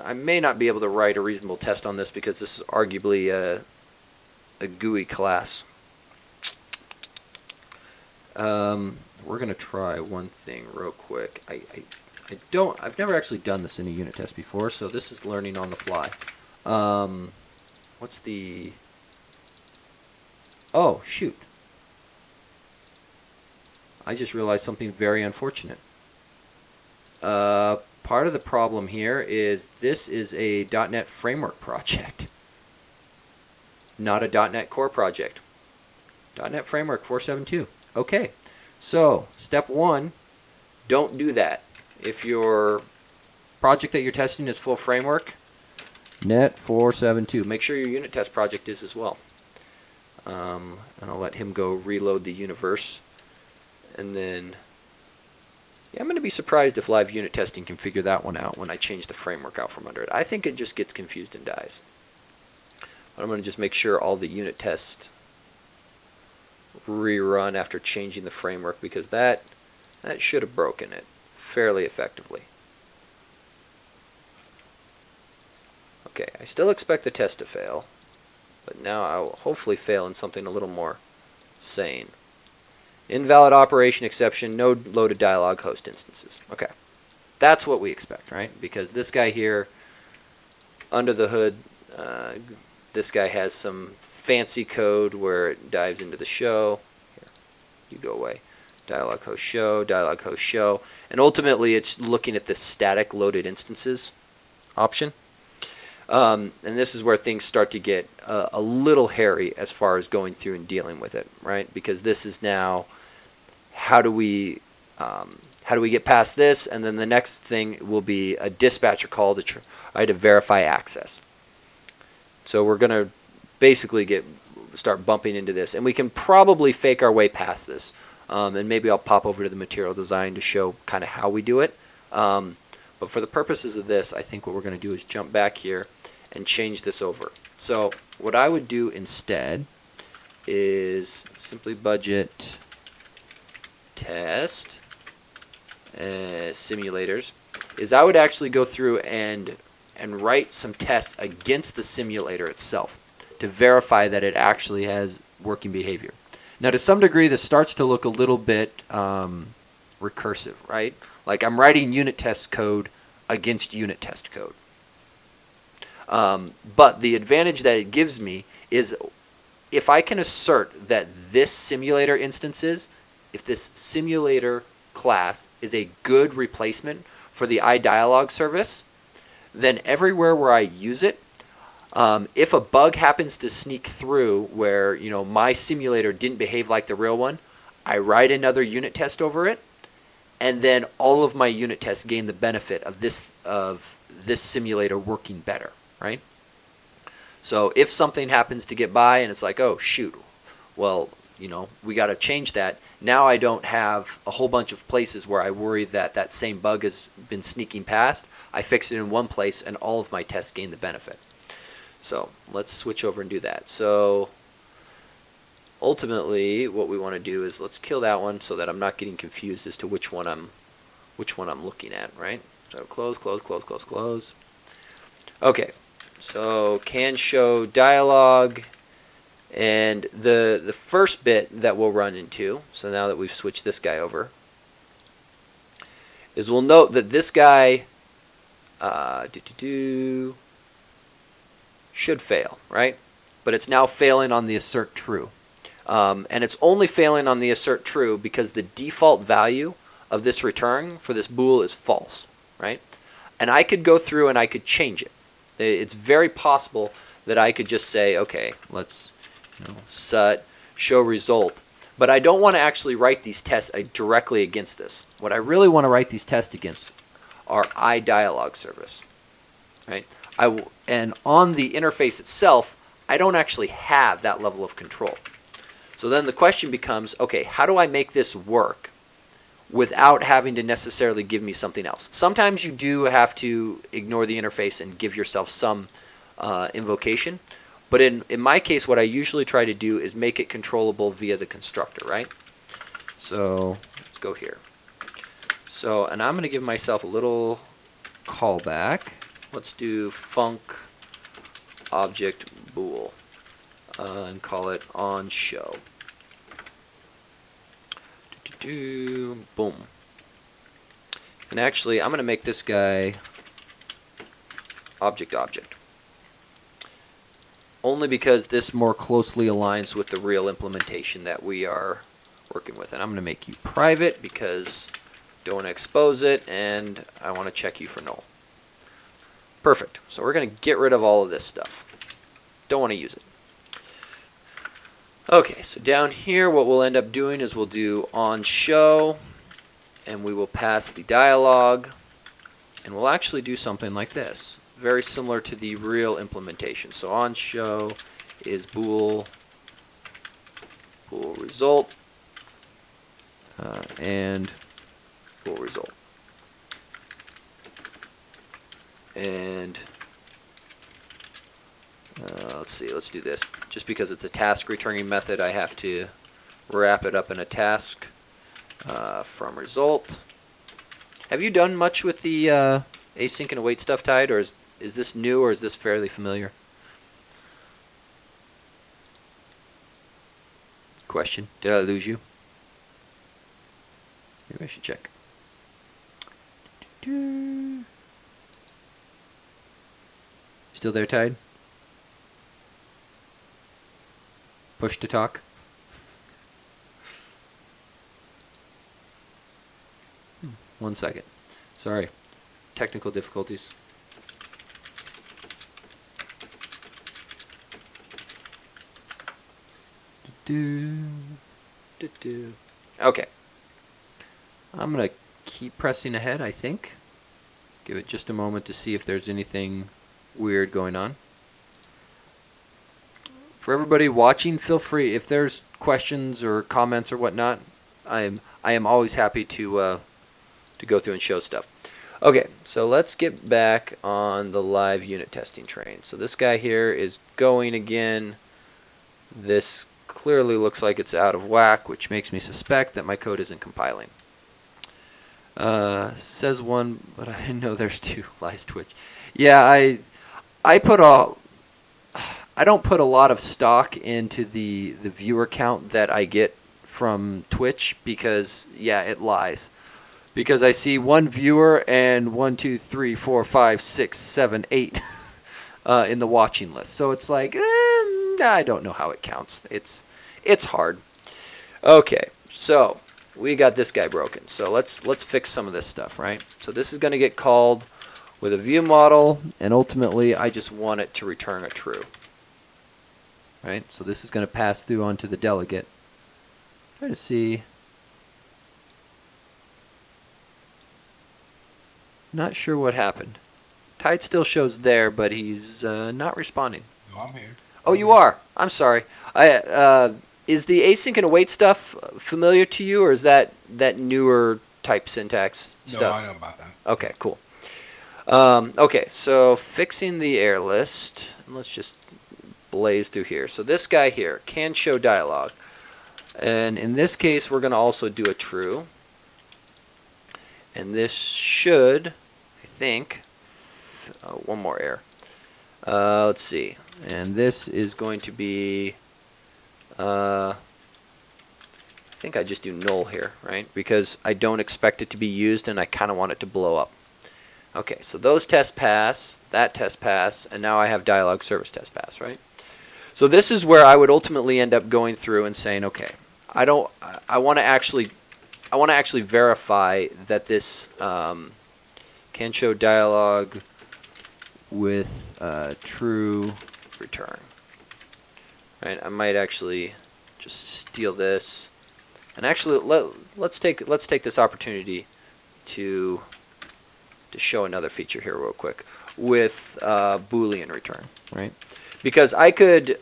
I may not be able to write a reasonable test on this because this is arguably a GUI class. We're gonna try one thing real quick. I've never actually done this in a unit test before, so this is learning on the fly. What's the? Oh shoot! I just realized something very unfortunate. Part of the problem here is this is a .NET Framework project, not a .NET Core project. .NET Framework 4.7.2. Okay, so step one, don't do that. If your project that you're testing is full framework, .NET 4.7.2. Make sure your unit test project is as well. And I'll let him go reload the universe. And then, yeah, I'm going to be surprised if live unit testing can figure that one out when I change the framework out from under it. I think it just gets confused and dies. But I'm going to just make sure all the unit tests rerun after changing the framework, because that should have broken it fairly effectively. Okay, I still expect the test to fail, but now I will hopefully fail in something a little more sane. Invalid operation exception, no loaded dialog host instances. Okay, that's what we expect, right? Because this guy here, under the hood, this guy has some fancy code where it dives into the show. Here, you go away. Dialog host show, and ultimately it's looking at the static loaded instances option. And this is where things start to get a little hairy as far as going through and dealing with it, right? Because this is now, how do we get past this? And then the next thing will be a dispatcher call to try to verify access. So we're going to basically start bumping into this, and we can probably fake our way past this. And maybe I'll pop over to the material design to show kind of how we do it. But for the purposes of this, I think what we're going to do is jump back here and change this over. So what I would do instead is simply budget test simulators. Is I would actually go through and write some tests against the simulator itself to verify that it actually has working behavior. Now, to some degree, this starts to look a little bit recursive, right? Like I'm writing unit test code against unit test code. But the advantage that it gives me is if I can assert that this simulator instances, if this simulator class is a good replacement for the iDialog service, then everywhere where I use it, if a bug happens to sneak through where, you know, my simulator didn't behave like the real one, I write another unit test over it, and then all of my unit tests gain the benefit of this simulator working better, right? So if something happens to get by and it's like, oh shoot, well, you know, we got to change that. Now I don't have a whole bunch of places where I worry that that same bug has been sneaking past. I fix it in one place and all of my tests gain the benefit. So let's switch over and do that. So ultimately what we want to do is let's kill that one so that I'm not getting confused as to which one I'm looking at, right? So close. Okay, so can show dialog, and the first bit that we'll run into, so now that we've switched this guy over, is we'll note that this guy should fail, right? But it's now failing on the assert true. And it's only failing on the assert true because the default value of this return for this bool is false, right? And I could go through and I could change it. It's very possible that I could just say, okay, let's set show result. But I don't want to actually write these tests directly against this. What I really want to write these tests against are iDialog service, right? And on the interface itself, I don't actually have that level of control. So then the question becomes, okay, how do I make this work without having to necessarily give me something else? Sometimes you do have to ignore the interface and give yourself some invocation. But in my case, what I usually try to do is make it controllable via the constructor, right? So let's go here. So, and I'm going to give myself a little callback. Let's do func object bool and call it on show. Boom. And actually, I'm going to make this guy object. Only because this more closely aligns with the real implementation that we're working with. And I'm going to make you private because don't want to expose it, and I want to check you for null. Perfect. So we're going to get rid of all of this stuff. Don't want to use it. Okay, so down here what we'll end up doing is we'll do onShow, and we will pass the dialog, and we'll actually do something like this, very similar to the real implementation. So onShow is bool result, and bool result. And let's see, let's do this. Just because it's a task returning method, I have to wrap it up in a task from result. Have you done much with the async and await stuff, Tide, or is this new, or is this fairly familiar? Question. Did I lose you? Maybe I should check. Still there, Tide? Push to talk. One second. Sorry. Technical difficulties. Okay. I'm going to keep pressing ahead, I think. Give it just a moment to see if there's anything weird going on. For everybody watching, feel free, if there's questions or comments or whatnot, I am always happy to go through and show stuff. Okay, so let's get back on the live unit testing train. So this guy here is going again. This clearly looks like it's out of whack, which makes me suspect that my code isn't compiling. Says one, but I know there's two. Lies Twitch. Yeah, I don't put a lot of stock into the viewer count that I get from Twitch because, yeah, it lies. Because I see one viewer and 1, 2, 3, 4, 5, 6, 7, 8 in the watching list. So it's like, I don't know how it counts. It's hard. Okay, so we got this guy broken. So let's fix some of this stuff, right? So this is going to get called with a view model, and ultimately I just want it to return a true. Right? So this is going to pass through onto the delegate. Try to see. Not sure what happened. Tide still shows there, but he's not responding. No, I'm here. Oh, you are. I'm sorry. Is the async and await stuff familiar to you, or is that newer type syntax stuff? No, I know about that. Okay, cool. Okay, so fixing the error list. Let's just blaze through here. So this guy here can show dialog. And in this case, we're going to also do a true. And this should, I think, one more error. Let's see. And this is going to be, I think I just do null here, right? Because I don't expect it to be used and I kind of want it to blow up. Okay, so those tests pass, that test pass, and now I have Dialog Service test pass, right? So this is where I would ultimately end up going through and saying, okay, I want to actually verify that this can show dialog with true return. Right? I might actually just steal this, and actually let's take this opportunity to show another feature here real quick with Boolean return, right? Because I could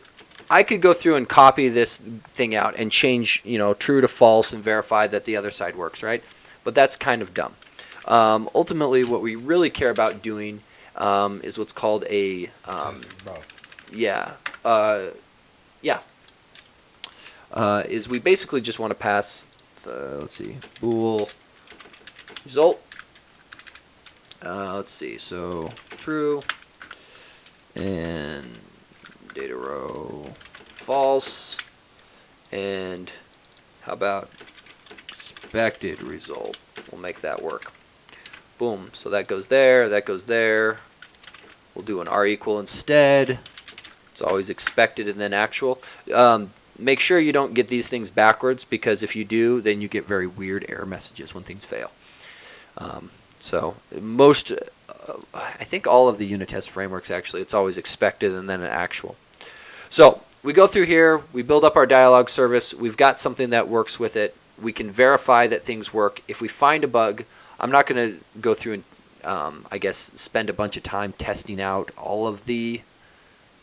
go through and copy this thing out and change, true to false and verify that the other side works, right? But that's kind of dumb. Ultimately, what we really care about doing is what's called a is we basically just want to pass the, let's see, bool result. Let's see, so true and data row false, and how about expected result? We'll make that work. Boom, so that goes there, that goes there. We'll do an R equal instead. It's always expected and then actual. make sure you don't get these things backwards, because if you do, then you get very weird error messages when things fail. So most, I think all of the unit test frameworks, actually, it's always expected and then an actual. So we go through here, we build up our dialog service, we've got something that works with it, we can verify that things work. If we find a bug, I'm not going to go through and, I guess, spend a bunch of time testing out all of the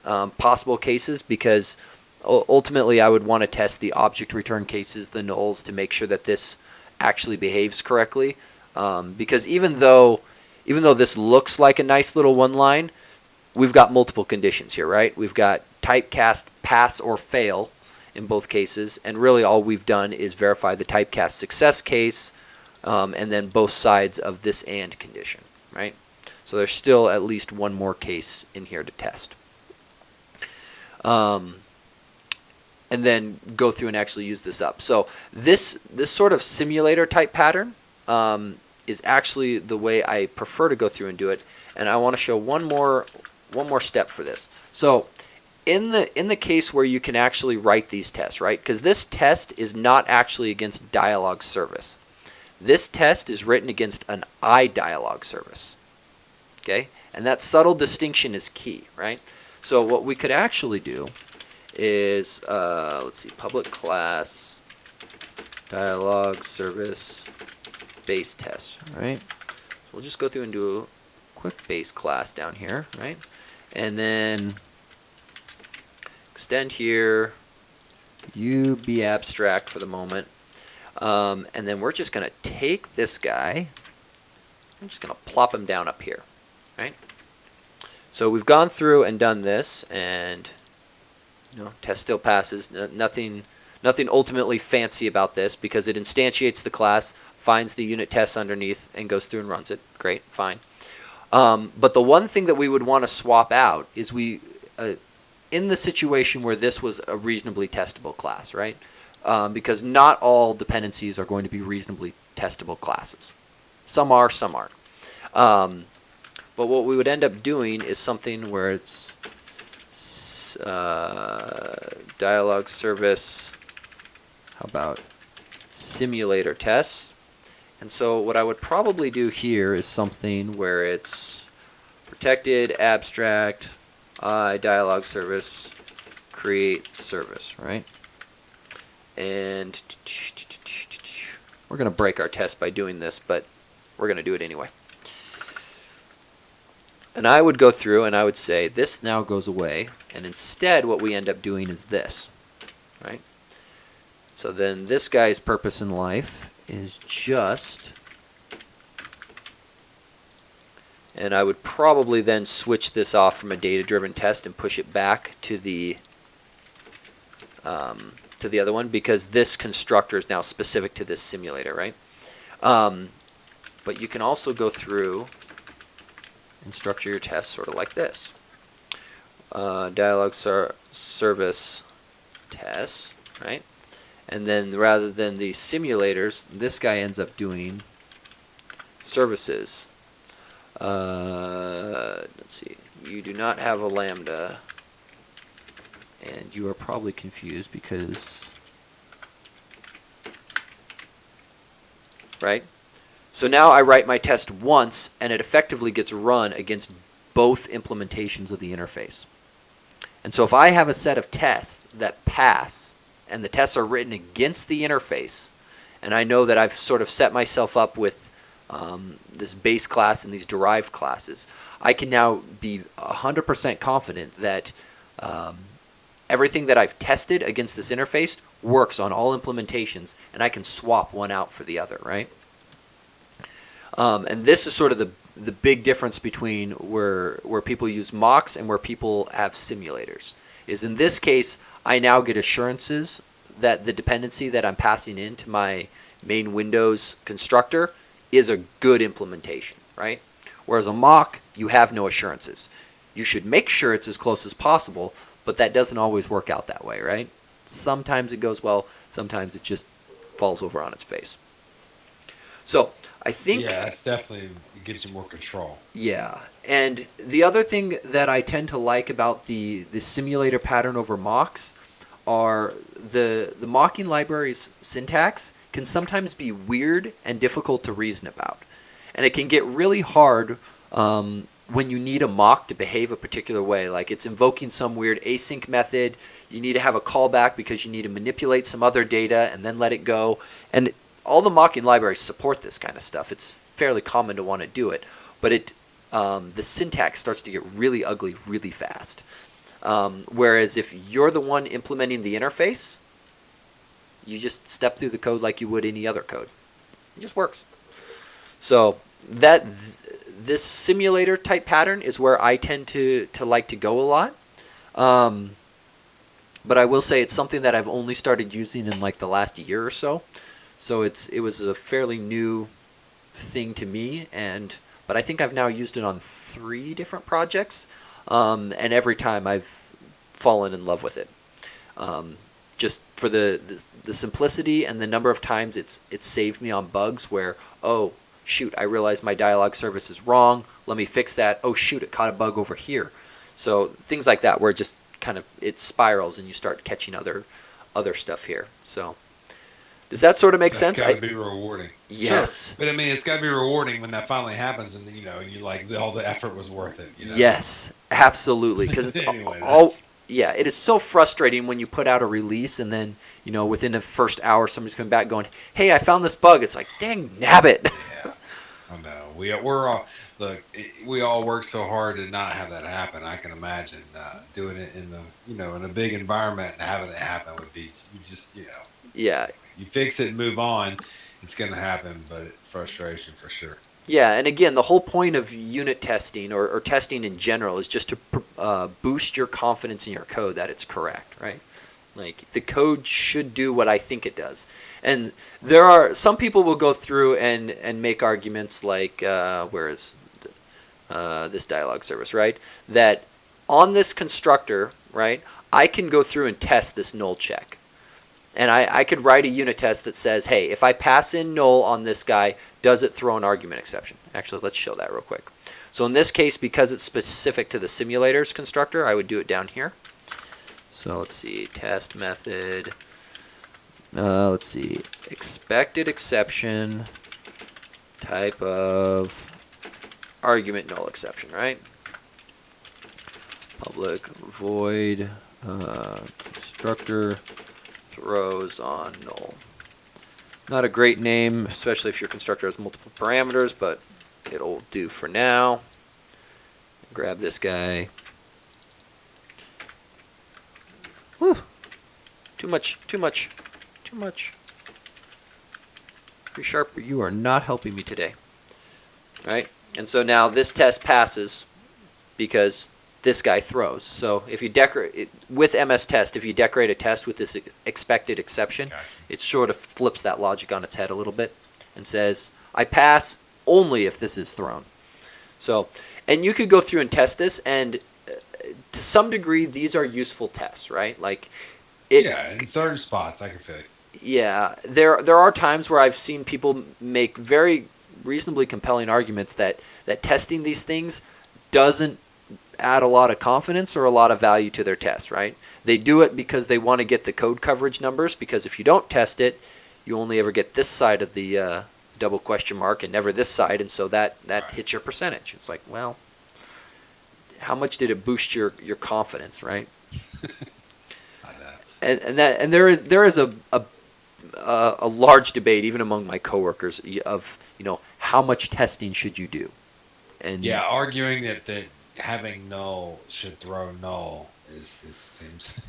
possible cases, because ultimately I would want to test the object return cases, the nulls, to make sure that this actually behaves correctly. Because even though this looks like a nice little one line, we've got multiple conditions here, right? We've got typecast pass or fail in both cases, and really all we've done is verify the typecast success case, and then both sides of this and condition, right? So there's still at least one more case in here to test. And then go through and actually use this up. So this sort of simulator type pattern is actually the way I prefer to go through and do it. And I want to show one more step for this. So in the case where you can actually write these tests, right? Because this test is not actually against dialog service. This test is written against an iDialog service. Okay? And that subtle distinction is key, right? So what we could actually do is, let's see, public class dialog service base test, right? So we'll just go through and do a quick base class down here, right? And then extend here, you be abstract for the moment. And then we're just going to take this guy, I'm just going to plop him down up here, right? So we've gone through and done this, and test still passes. Nothing ultimately fancy about this, because it instantiates the class, finds the unit tests underneath, and goes through and runs it. Great, fine. But the one thing that we would want to swap out is in the situation where this was a reasonably testable class, right? Because not all dependencies are going to be reasonably testable classes. Some are, some aren't. But what we would end up doing is something where it's dialog service, how about simulator tests? And so what I would probably do here is something where it's protected, abstract, dialog service, create service, right? And we're going to break our test by doing this, but we're going to do it anyway. And I would go through and I would say this now goes away, and instead what we end up doing is this, right? So then this guy's purpose in life is just, and I would probably then switch this off from a data-driven test and push it back to the other one, because this constructor is now specific to this simulator, right? But you can also go through and structure your tests sort of like this. Dialog service tests, right? And then rather than the simulators, this guy ends up doing services. Let's see. You do not have a lambda, and you are probably confused because, right? So now I write my test once, and it effectively gets run against both implementations of the interface. And so if I have a set of tests that pass, and the tests are written against the interface, and I know that I've sort of set myself up with this base class and these derived classes, I can now be 100% confident that everything that I've tested against this interface works on all implementations, and I can swap one out for the other, right? And this is sort of the big difference between where people use mocks and where people have simulators. Is in this case, I now get assurances that the dependency that I'm passing into my main Windows constructor is a good implementation, right? Whereas a mock, you have no assurances. You should make sure it's as close as possible, but that doesn't always work out that way, right? Sometimes it goes well, sometimes it just falls over on its face. So I think, yeah, that's definitely, it gives you more control. Yeah, and the other thing that I tend to like about the simulator pattern over mocks are the mocking library's syntax can sometimes be weird and difficult to reason about. And it can get really hard when you need a mock to behave a particular way. Like it's invoking some weird async method. You need to have a callback because you need to manipulate some other data and then let it go. And all the mocking libraries support this kind of stuff. It's fairly common to want to do it. But the syntax starts to get really ugly really fast. Whereas if you're the one implementing the interface, you just step through the code like you would any other code. It just works. So this simulator type pattern is where I tend to like to go a lot. But I will say it's something that I've only started using in like the last year or so. So it was a fairly new thing to me, but I think I've now used it on 3 different projects, and every time I've fallen in love with it. Just for the simplicity and the number of times it's saved me on bugs where, oh shoot, I realized my dialog service is wrong. Let me fix that. Oh shoot, it caught a bug over here. So things like that where it just kind of it spirals and you start catching other stuff here. So does that sort of make sense? It's got to be rewarding. Yes. Sure. But I mean, it's got to be rewarding when that finally happens, and you know, you like all the effort was worth it. You know? Yes, absolutely. Because it's anyway, yeah, it is so frustrating when you put out a release and then, you know, within the first hour somebody's coming back going, "Hey, I found this bug." It's like, dang nabbit. Yeah, I know. We're all look. We all work so hard to not have that happen. I can imagine doing it in in a big environment and having it happen would be Yeah. You fix it and move on, it's going to happen, but frustration for sure. Yeah, and again, the whole point of unit testing or testing in general is just to boost your confidence in your code that it's correct, right? Like the code should do what I think it does. And there are some people will go through and make arguments like, where is this dialog service, right? That on this constructor, right, I can go through and test this null check. And I could write a unit test that says, hey, if I pass in null on this guy, does it throw an argument exception? Actually, let's show that real quick. So in this case, because it's specific to the simulators constructor, I would do it down here. So let's see, test method. Let's see, expected exception, type of argument null exception, right? Public void constructor throws on null. Not a great name, especially if your constructor has multiple parameters, but it'll do for now. Grab this guy. Whew. Too much. Sharp, you are not helping me today. All right? And so now this test passes because this guy throws. So if you decorate with MS Test, if you decorate a test with this expected exception, Gotcha. it sort of flips that logic on its head a little bit and says, I pass only if this is thrown. So, and you could go through and test this, and to some degree, these are useful tests, right? Like, in certain spots, I can feel it. Yeah, there are times where I've seen people make very reasonably compelling arguments that testing these things doesn't add a lot of confidence or a lot of value to their tests, right? They do it because they want to get the code coverage numbers, because if you don't test it, you only ever get this side of the double question mark and never this side, and so that Right. hits your percentage. It's like, well, how much did it boost your confidence, right? And there is a large debate even among my coworkers of how much testing should you do, and Yeah, arguing that having null should throw null seems.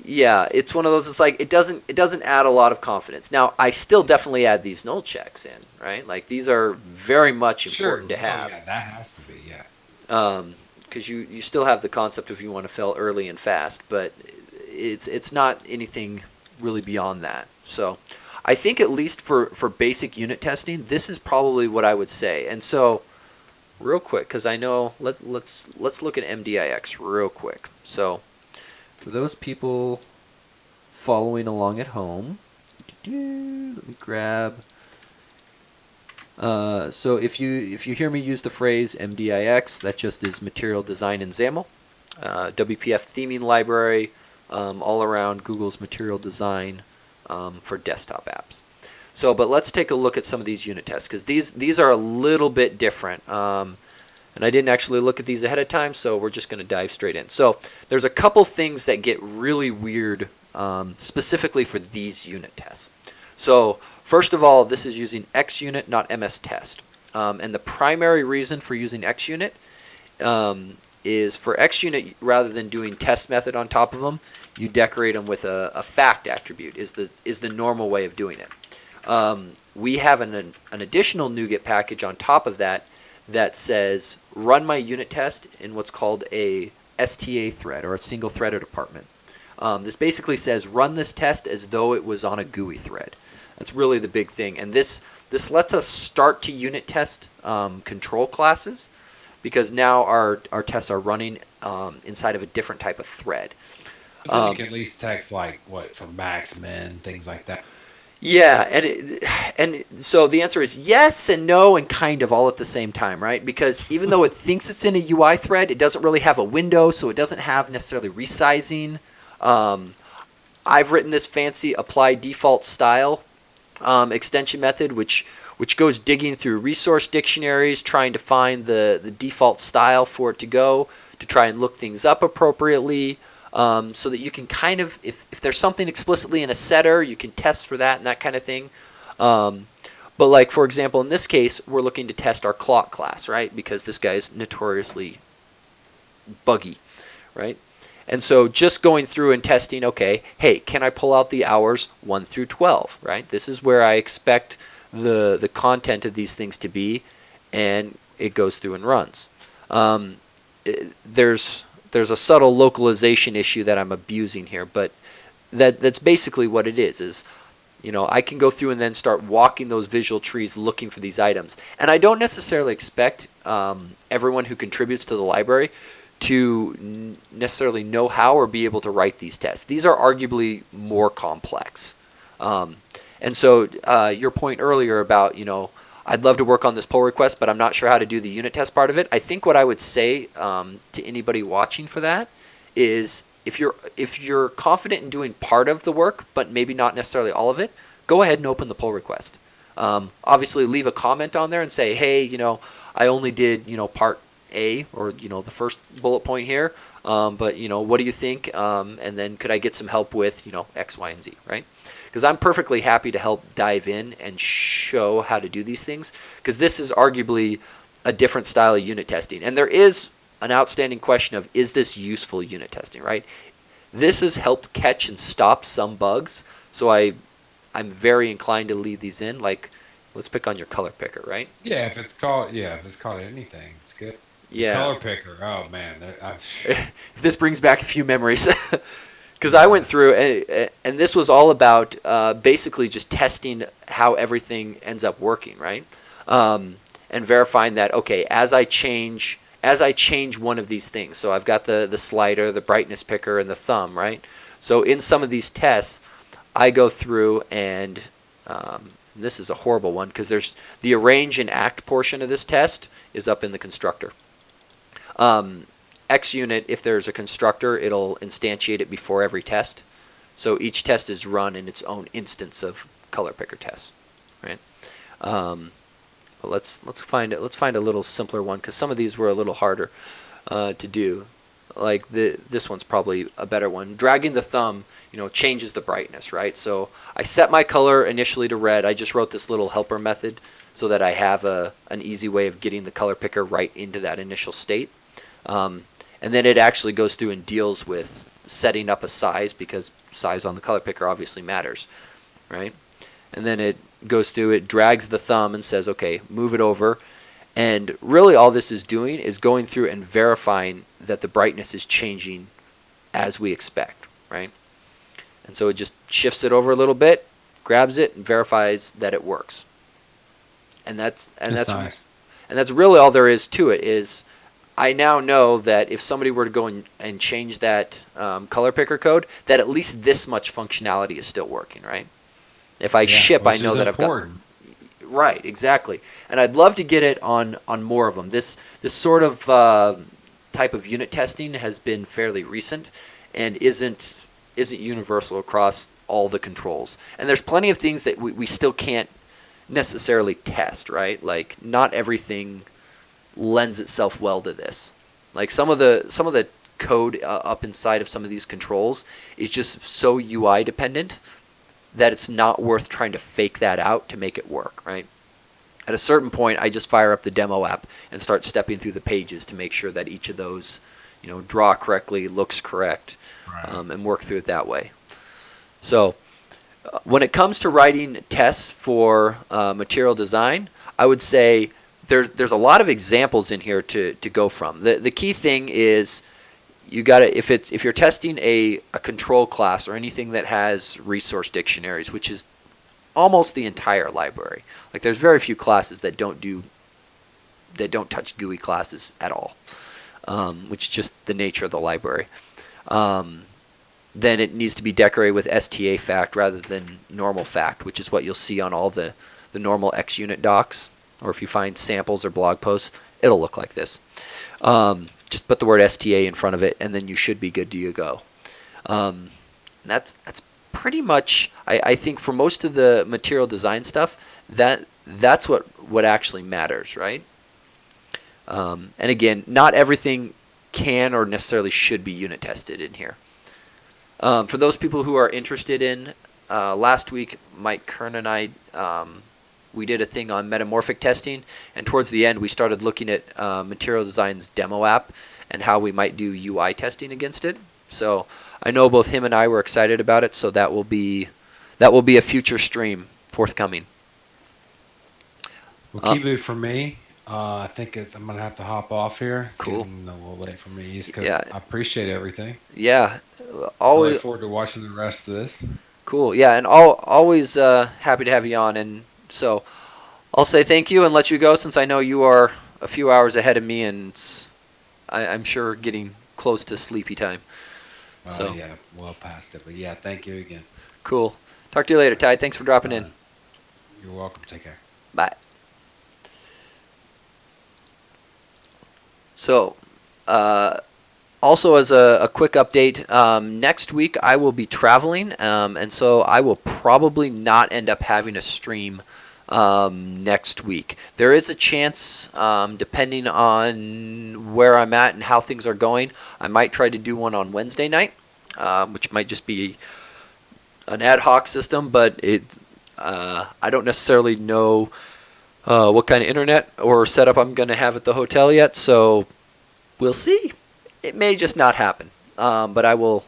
yeah, it's one of those. It's like it doesn't add a lot of confidence. Now I still definitely add these null checks in, right? Like these are very much important to have. Oh, yeah, that has to be, yeah. Because you still have the concept of you want to fail early and fast, but it's not anything really beyond that. So I think at least for basic unit testing, this is probably what I would say. And so real quick, because I know let's look at MDIX real quick. So for those people following along at home, let me grab. So if you hear me use the phrase MDIX, that just is Material Design Ensemble, WPF theming library, all around Google's material design for desktop apps. So, but let's take a look at some of these unit tests, because these are a little bit different. And I didn't actually look at these ahead of time, so we're just going to dive straight in. So there's a couple things that get really weird specifically for these unit tests. So first of all, this is using XUnit, not MS Test. And the primary reason for using XUnit is for XUnit, rather than doing test method on top of them, you decorate them with a fact attribute is the normal way of doing it. We have an additional NuGet package on top of that says run my unit test in what's called a STA thread, or a single threaded department. This basically says run this test as though it was on a GUI thread. That's really the big thing. And this lets us start to unit test control classes, because now our tests are running inside of a different type of thread. So you can at least text like what for max, min, things like that. Yeah, and so the answer is yes and no and kind of all at the same time, right? Because even though it thinks it's in a UI thread, it doesn't really have a window, so it doesn't have necessarily resizing. I've written this fancy apply default style extension method, which goes digging through resource dictionaries, trying to find the default style for it to go, to try and look things up appropriately. So that you can kind of, if there's something explicitly in a setter, you can test for that and that kind of thing. But like, for example, in this case, we're looking to test our clock class, right? Because this guy is notoriously buggy, right? And so just going through and testing, okay, hey, can I pull out the hours 1 through 12, right? This is where I expect the content of these things to be, and it goes through and runs. There's a subtle localization issue that I'm abusing here, but that's basically what it is, I can go through and then start walking those visual trees looking for these items. And I don't necessarily expect everyone who contributes to the library to necessarily know how or be able to write these tests. These are arguably more complex. And so your point earlier about, I'd love to work on this pull request, but I'm not sure how to do the unit test part of it. I think what I would say to anybody watching for that is if you're confident in doing part of the work, but maybe not necessarily all of it, go ahead and open the pull request. Obviously, leave a comment on there and say, hey, I only did, part A, or, the first bullet point here, but, what do you think? And then could I get some help with, X, Y, and Z, right? Because I'm perfectly happy to help dive in and show how to do these things, because this is arguably a different style of unit testing. And there is an outstanding question of, is this useful unit testing, right? This has helped catch and stop some bugs, so I'm very inclined to leave these in. Like, let's pick on your color picker, right? Yeah, if it's called anything, it's good. Yeah. Color picker, oh man. If this brings back a few memories. Because I went through, and this was all about basically just testing how everything ends up working, right? And verifying that, okay, as I change one of these things, so I've got the slider, the brightness picker, and the thumb, right? So in some of these tests, I go through and this is a horrible one, because there's the arrange and act portion of this test is up in the constructor. XUnit, if there's a constructor, it'll instantiate it before every test. So each test is run in its own instance of color picker tests, right? But let's find a little simpler one, because some of these were a little harder to do. Like this one's probably a better one. Dragging the thumb, changes the brightness, right? So I set my color initially to red. I just wrote this little helper method so that I have an easy way of getting the color picker right into that initial state. And then it actually goes through and deals with setting up a size, because size on the color picker obviously matters, right? And then it goes through, it drags the thumb and says, okay, move it over. And really all this is doing is going through and verifying that the brightness is changing as we expect, right? And so it just shifts it over a little bit, grabs it, and verifies that it works. And that's nice. And that's really all there is to it. Is I now know that if somebody were to go and change that color picker code, that at least this much functionality is still working, right? If I ship, I know that important. I've got... Right, exactly. And I'd love to get it on more of them. This sort of type of unit testing has been fairly recent and isn't isn't universal across all the controls. And there's plenty of things that we still can't necessarily test, right? Like not everything lends itself well to this. Like some of the code up inside of some of these controls is just so UI dependent that it's not worth trying to fake that out to make it work, right? At a certain point, I just fire up the demo app and start stepping through the pages to make sure that each of those, draw correctly, looks correct, Right. and work through it that way. So when it comes to writing tests for material design, I would say there's a lot of examples in here to go from. The key thing is you got to if you're testing a control class or anything that has resource dictionaries, which is almost the entire library. Like there's very few classes that don't touch GUI classes at all, which is just the nature of the library. Then it needs to be decorated with STA fact rather than normal fact, which is what you'll see on all the normal XUnit docs, or if you find samples or blog posts, it'll look like this. Just put the word STA in front of it, and then you should be good to go. That's pretty much, I think, for most of the material design stuff, that's what actually matters, right? And again, not everything can or necessarily should be unit tested in here. For those people who are interested in, last week, Mike Kern and I, we did a thing on metamorphic testing, and towards the end, we started looking at Material Design's demo app and how we might do UI testing against it. So I know both him and I were excited about it, so that will be a future stream forthcoming. Well, keep it for me. I think I'm going to have to hop off here. It's Cool. getting a little late for me. East Coast. Yeah. I appreciate everything. Yeah, I always look forward to watching the rest of this. cool. Yeah, and always happy to have you on. And so I'll say thank you and let you go, since I know you are a few hours ahead of me, and I'm sure getting close to sleepy time. So Yeah, well past it. But yeah, thank you again. cool. Talk to you later, Ty. Thanks for dropping in. You're welcome. Take care. Bye. So, also as a quick update, next week I will be traveling, and so I will probably not end up having a stream next week. There is a chance, depending on where I'm at and how things are going, I might try to do one on Wednesday night, which might just be an ad hoc system, but I don't necessarily know what kind of internet or setup I'm going to have at the hotel yet, so we'll see. It may just not happen, but I will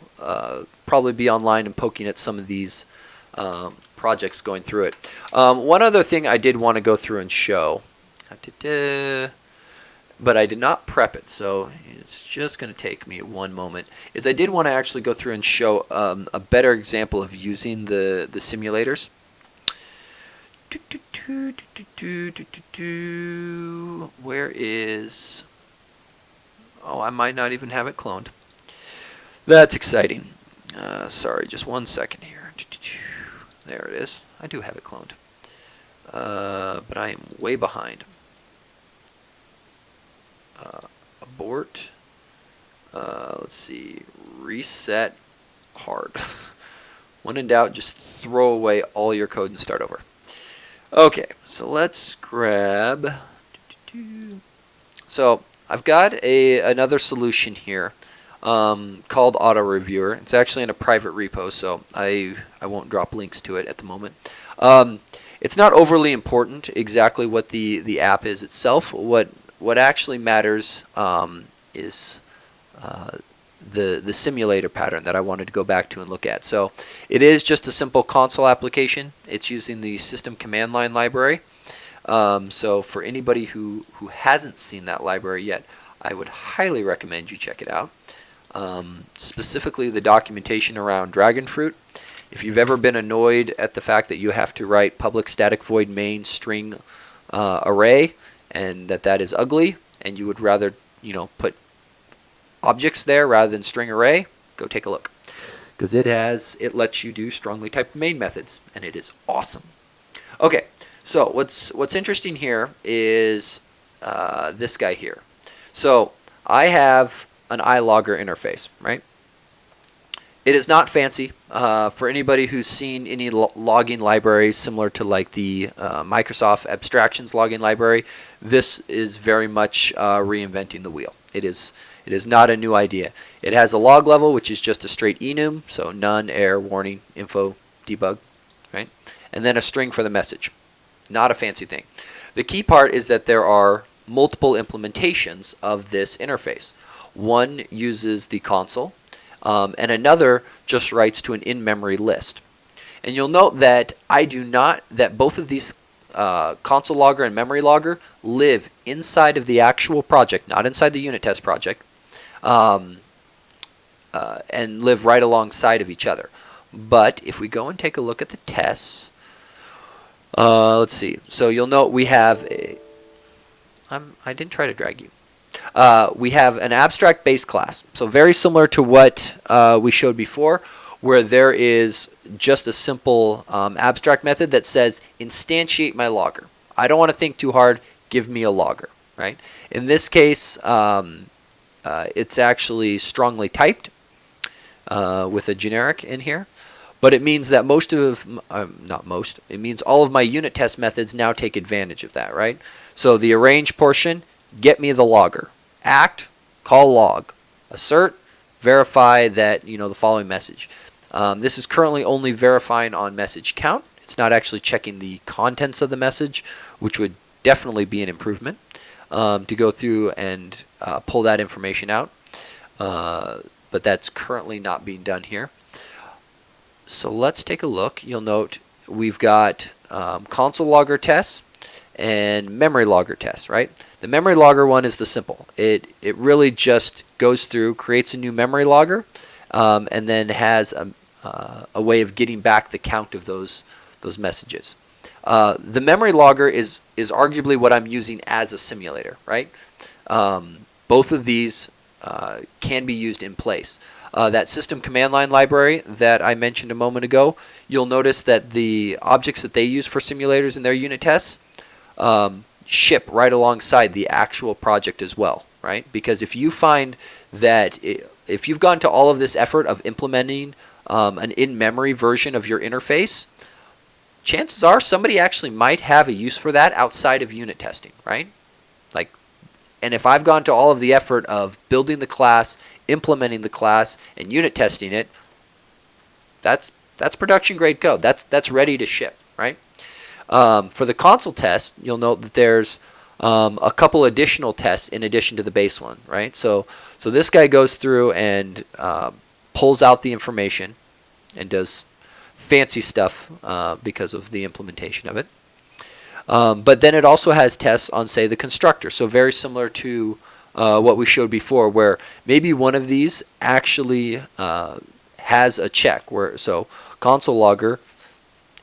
probably be online and poking at some of these projects going through it. One other thing I did want to go through and show, but I did not prep it, so it's just going to take me one moment, is I did want to actually go through and show a better example of using the simulators. Where is... Oh, I might not even have it cloned. That's exciting. Sorry, just 1 second here. There it is. I do have it cloned. But I am way behind. Abort. Let's see. Reset hard. When in doubt, just throw away all your code and start over. Okay, so let's grab... So I've got another solution here called Auto Reviewer. It's actually in a private repo, so I won't drop links to it at the moment. It's not overly important exactly what the app is itself. What actually matters is the simulator pattern that I wanted to go back to and look at. So it is just a simple console application. It's using the system command line library. So for anybody who hasn't seen that library yet, I would highly recommend you check it out. Specifically the documentation around Dragonfruit. If you've ever been annoyed at the fact that you have to write public static void main string array, and that is ugly, and you would rather put objects there rather than string array, go take a look, because it lets you do strongly typed main methods, and it is awesome. Okay, so what's interesting here is this guy here. So I have an iLogger interface, right? It is not fancy. For anybody who's seen any logging libraries similar to like the Microsoft Abstractions logging library, this is very much reinventing the wheel. It is not a new idea. It has a log level, which is just a straight enum, so none, error, warning, info, debug, right? And then a string for the message. Not a fancy thing. The key part is that there are multiple implementations of this interface. One uses the console, and another just writes to an in-memory list. And you'll note that that both of these console logger and memory logger live inside of the actual project, not inside the unit test project, and live right alongside of each other. But if we go and take a look at the tests, let's see. So you'll note we have I didn't try to drag you. We have an abstract base class, so very similar to what we showed before, where there is just a simple abstract method that says instantiate my logger. I don't want to think too hard, give me a logger, right? In this case, it's actually strongly typed with a generic in here, but it means that it means all of my unit test methods now take advantage of that, right? So the arrange portion, get me the logger. Act, call log. Assert, verify that, the following message. This is currently only verifying on message count. It's not actually checking the contents of the message, which would definitely be an improvement to go through and pull that information out. But that's currently not being done here. So let's take a look. You'll note we've got console logger tests and memory logger tests, right? The memory logger one is the simple. It really just goes through, creates a new memory logger, and then has a way of getting back the count of those messages. The memory logger is arguably what I'm using as a simulator, right? Both of these can be used in place. That system command line library that I mentioned a moment ago, you'll notice that the objects that they use for simulators in their unit tests ship right alongside the actual project as well, right? Because if you find that if you've gone to all of this effort of implementing an in-memory version of your interface, chances are somebody actually might have a use for that outside of unit testing, right? And if I've gone to all of the effort of building the class, implementing the class, and unit testing it, that's production grade code. That's ready to ship, right? For the console test, you'll note that there's a couple additional tests in addition to the base one, right? So this guy goes through and pulls out the information and does fancy stuff because of the implementation of it. But then it also has tests on, say, the constructor. So very similar to what we showed before, where maybe one of these actually has a check. So console logger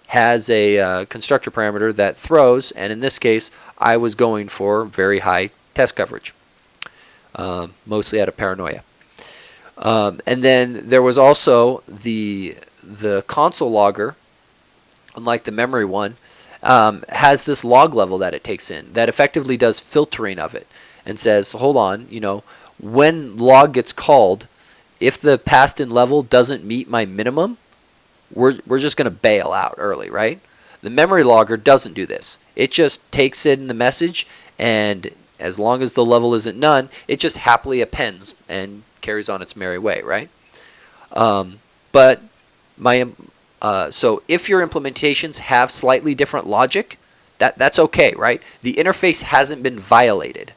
has a constructor parameter that throws, and in this case, I was going for very high test coverage, mostly out of paranoia. And then there was also the console logger, unlike the memory one, has this log level that it takes in that effectively does filtering of it and says, hold on, when log gets called, if the passed in level doesn't meet my minimum, we're just going to bail out early, right? The memory logger doesn't do this. It just takes in the message, and as long as the level isn't none, it just happily appends and carries on its merry way, right? So if your implementations have slightly different logic, that's okay, right? The interface hasn't been violated,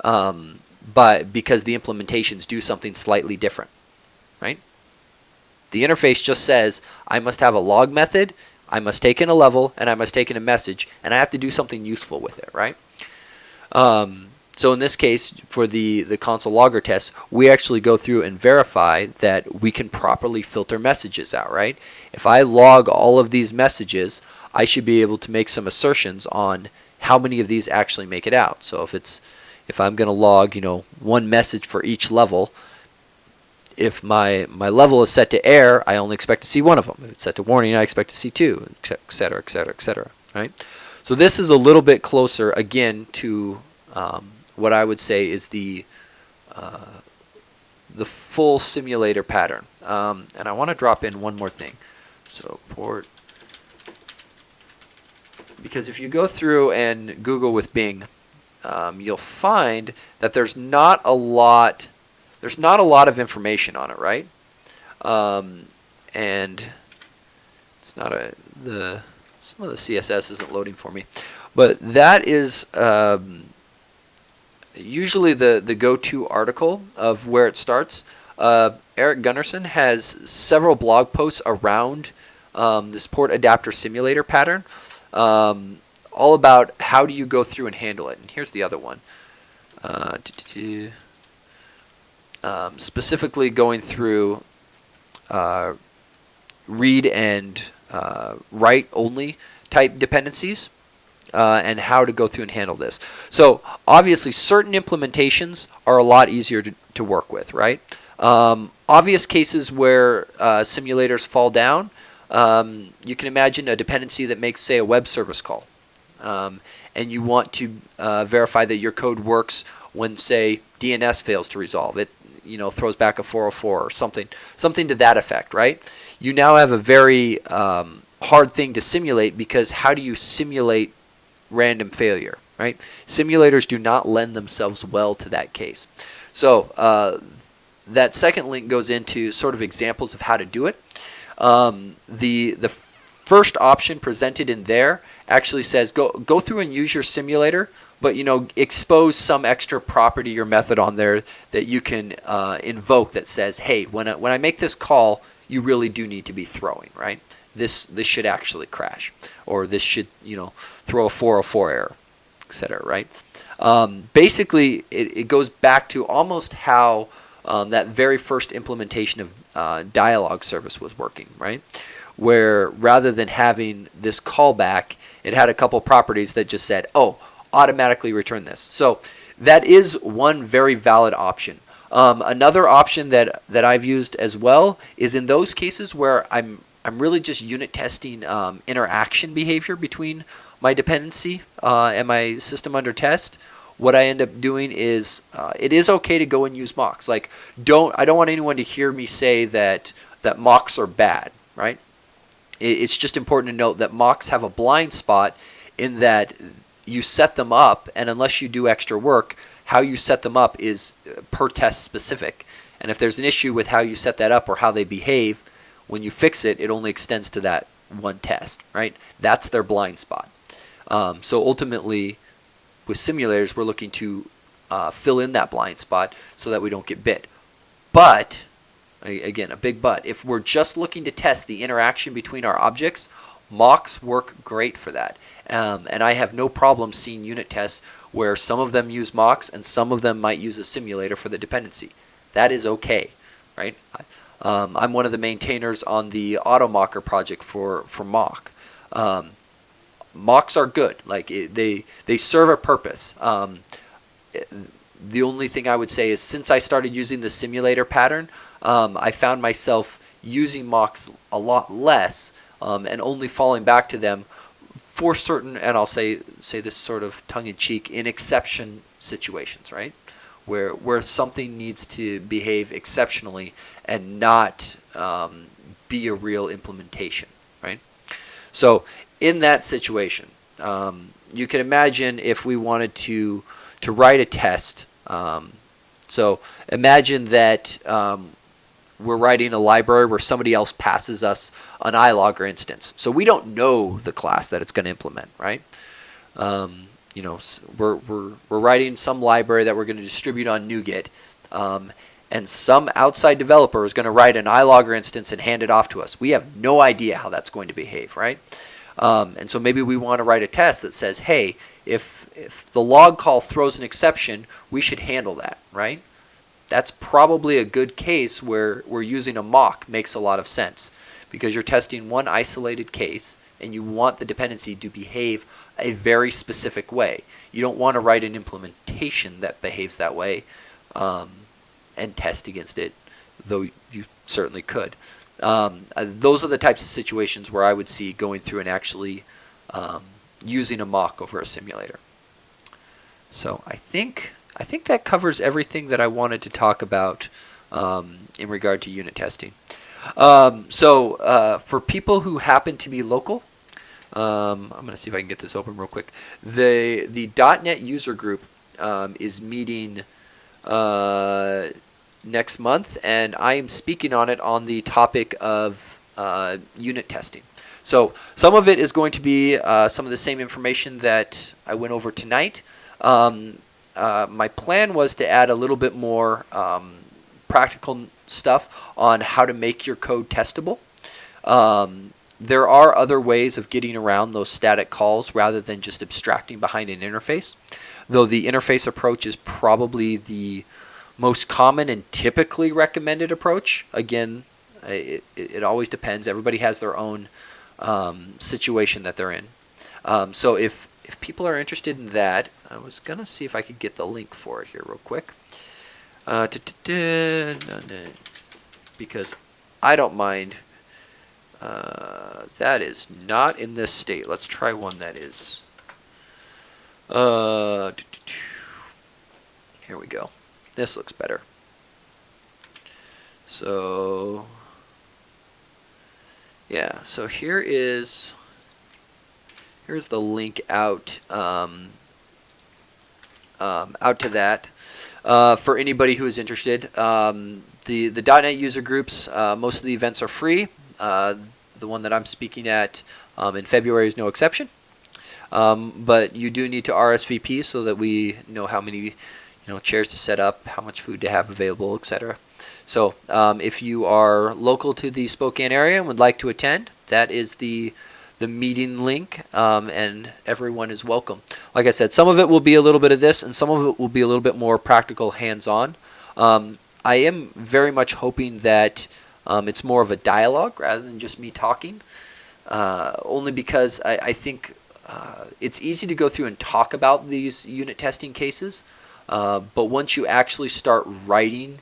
but because the implementations do something slightly different, right? The interface just says, I must have a log method, I must take in a level, and I must take in a message, and I have to do something useful with it, right? So in this case, for the console logger test, we actually go through and verify that we can properly filter messages out, right? If I log all of these messages, I should be able to make some assertions on how many of these actually make it out. So if I'm going to log, one message for each level, if my level is set to error, I only expect to see one of them. If it's set to warning, I expect to see two, et cetera, et cetera, et cetera, right? So this is a little bit closer, again, to what I would say is the full simulator pattern. and I want to drop in one more thing. So port, because if you go through and Google with Bing, you'll find that there's not a lot of information on it, right? And it's not some of the CSS isn't loading for me, but that is usually the go-to article of where it starts. Eric Gunnarsson has several blog posts around this port adapter simulator pattern, all about how do you go through and handle it. And here's the other one. Specifically going through read and write only type dependencies, and how to go through and handle this. So obviously certain implementations are a lot easier to work with, right? Obvious cases where simulators fall down, you can imagine a dependency that makes, say, a web service call. And you want to verify that your code works when, say, DNS fails to resolve. It throws back a 404 or something to that effect, right? You now have a very hard thing to simulate, because how do you simulate random failure, right? Simulators do not lend themselves well to that case. So that second link goes into sort of examples of how to do it. The first option presented in there actually says go through and use your simulator, but expose some extra property or method on there that you can invoke that says, hey, when I make this call, you really do need to be throwing, right? This should actually crash, or this should throw a 404 error, etc. Right? Basically, it goes back to almost how that very first implementation of Dialog Service was working, right? Where rather than having this callback, it had a couple properties that just said, oh, automatically return this. So that is one very valid option. Another option that I've used as well is in those cases where I'm really just unit testing interaction behavior between my dependency and my system under test. What I end up doing is it is okay to go and use mocks. Like I don't want anyone to hear me say that mocks are bad, right? It's just important to note that mocks have a blind spot in that you set them up, and unless you do extra work, how you set them up is per test specific. And if there's an issue with how you set that up or how they behave, when you fix it, it only extends to that one test, right? That's their blind spot. So ultimately, with simulators, we're looking to fill in that blind spot so that we don't get bit. But, again, a big but, if we're just looking to test the interaction between our objects, mocks work great for that. And I have no problem seeing unit tests where some of them use mocks and some of them might use a simulator for the dependency. That is okay, right? I'm one of the maintainers on the AutoMocker project for mock. Mocks are good. Like they serve a purpose. The only thing I would say is since I started using the simulator pattern, I found myself using mocks a lot less and only falling back to them for certain, and I'll say this sort of tongue-in-cheek, in exception situations, right? Where something needs to behave exceptionally and not be a real implementation, right? So in that situation, you can imagine if we wanted to write a test. So imagine that we're writing a library where somebody else passes us an iLogger instance. So we don't know the class that it's going to implement, right? We're writing some library that we're going to distribute on NuGet, and some outside developer is going to write an iLogger instance and hand it off to us. We have no idea how that's going to behave, right? And so maybe we want to write a test that says, hey, if the log call throws an exception, we should handle that, right? That's probably a good case where using a mock makes a lot of sense, because you're testing one isolated case and you want the dependency to behave a very specific way. You don't want to write an implementation that behaves that way and test against it, though you certainly could. Those are the types of situations where I would see going through and actually using a mock over a simulator. So I think that covers everything that I wanted to talk about in regard to unit testing. For people who happen to be local, I'm going to see if I can get this open real quick. The .NET user group is meeting next month, and I am speaking on it on the topic of unit testing. So some of it is going to be some of the same information that I went over tonight. My plan was to add a little bit more practical stuff on how to make your code testable. There are other ways of getting around those static calls rather than just abstracting behind an interface, though the interface approach is probably the most common and typically recommended approach. Again, it always depends. Everybody has their own situation that they're in. So if people are interested in that, I was going to see if I could get the link for it here real quick. Because I don't mind. That is not in this state. Let's try one that is. Here we go. This looks better. So, yeah. So here's the link out out to that for anybody who is interested. The .NET user groups, most of the events are free. The one that I'm speaking at in February is no exception. But you do need to RSVP so that we know how many chairs to set up, how much food to have available, etc. So if you are local to the Spokane area and would like to attend, that is the meeting link, and everyone is welcome. Like I said, some of it will be a little bit of this, and some of it will be a little bit more practical, hands-on. I am very much hoping that it's more of a dialogue rather than just me talking, only because I think it's easy to go through and talk about these unit testing cases, but once you actually start writing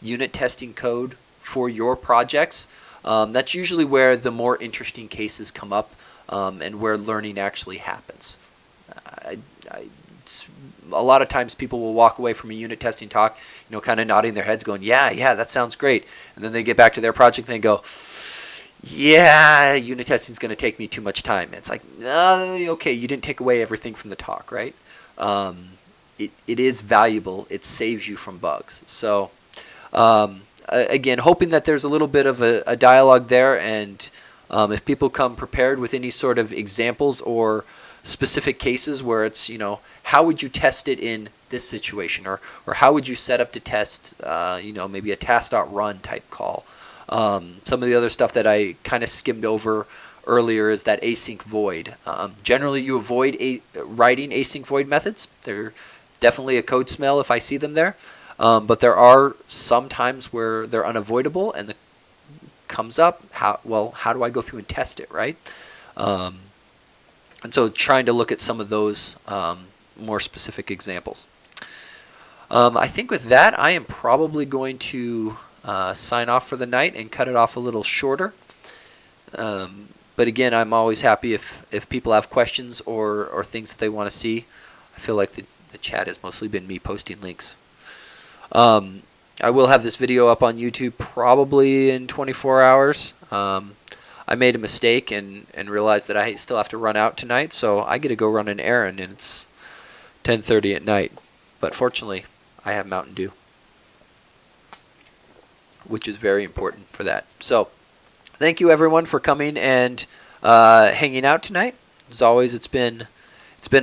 unit testing code for your projects, that's usually where the more interesting cases come up, and where learning actually happens. A lot of times people will walk away from a unit testing talk, kind of nodding their heads going, yeah, that sounds great. And then they get back to their project and they go, yeah, unit testing is going to take me too much time. And it's like, okay, you didn't take away everything from the talk, right? It is valuable. It saves you from bugs. So, again, hoping that there's a little bit of a dialogue there, and if people come prepared with any sort of examples or specific cases where it's, how would you test it in this situation, or how would you set up to test, maybe a task.run type call. Some of the other stuff that I kind of skimmed over earlier is that async void. Generally, you avoid writing async void methods. They're definitely a code smell if I see them there. But there are some times where they're unavoidable, and it comes up, how do I go through and test it, right? And so trying to look at some of those more specific examples. I think with that, I am probably going to sign off for the night and cut it off a little shorter. But again, I'm always happy if people have questions or things that they want to see. I feel like the chat has mostly been me posting links. I will have this video up on YouTube probably in 24 hours. I made a mistake and realized that I still have to run out tonight, so I get to go run an errand, and it's 10:30 at night. But fortunately, I have Mountain Dew, which is very important for that. So thank you everyone for coming and hanging out tonight. As always, it's been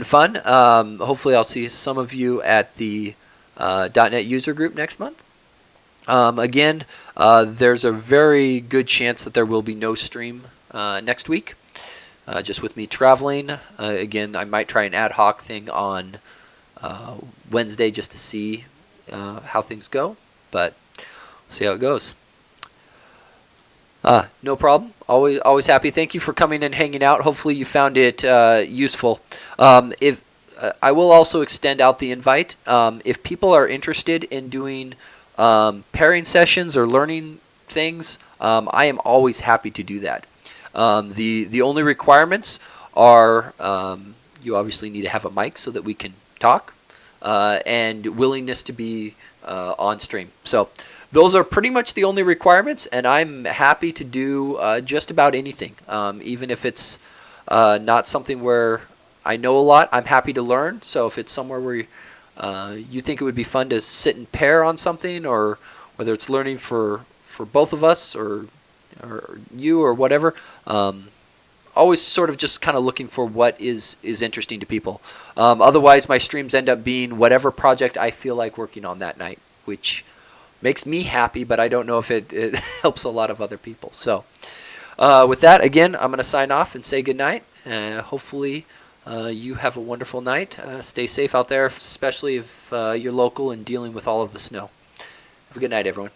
fun. Hopefully I'll see some of you at the .NET user group next month. Again, there's a very good chance that there will be no stream next week, just with me traveling. Again, I might try an ad hoc thing on Wednesday just to see how things go, but we'll see how it goes. No problem. Always happy. Thank you for coming and hanging out. Hopefully you found it useful. I will also extend out the invite. If people are interested in doing pairing sessions or learning things, I am always happy to do that. The only requirements are you obviously need to have a mic so that we can talk, and willingness to be on stream. So those are pretty much the only requirements, and I'm happy to do just about anything, even if it's not something where I know a lot. I'm happy to learn. So if it's somewhere where you think it would be fun to sit and pair on something, or whether it's learning for both of us or you or whatever, always sort of just kind of looking for what is interesting to people. Otherwise, my streams end up being whatever project I feel like working on that night, which makes me happy, but I don't know if it helps a lot of other people. So with that, again, I'm going to sign off and say goodnight. Hopefully you have a wonderful night. Stay safe out there, especially if you're local and dealing with all of the snow. Have a good night, everyone.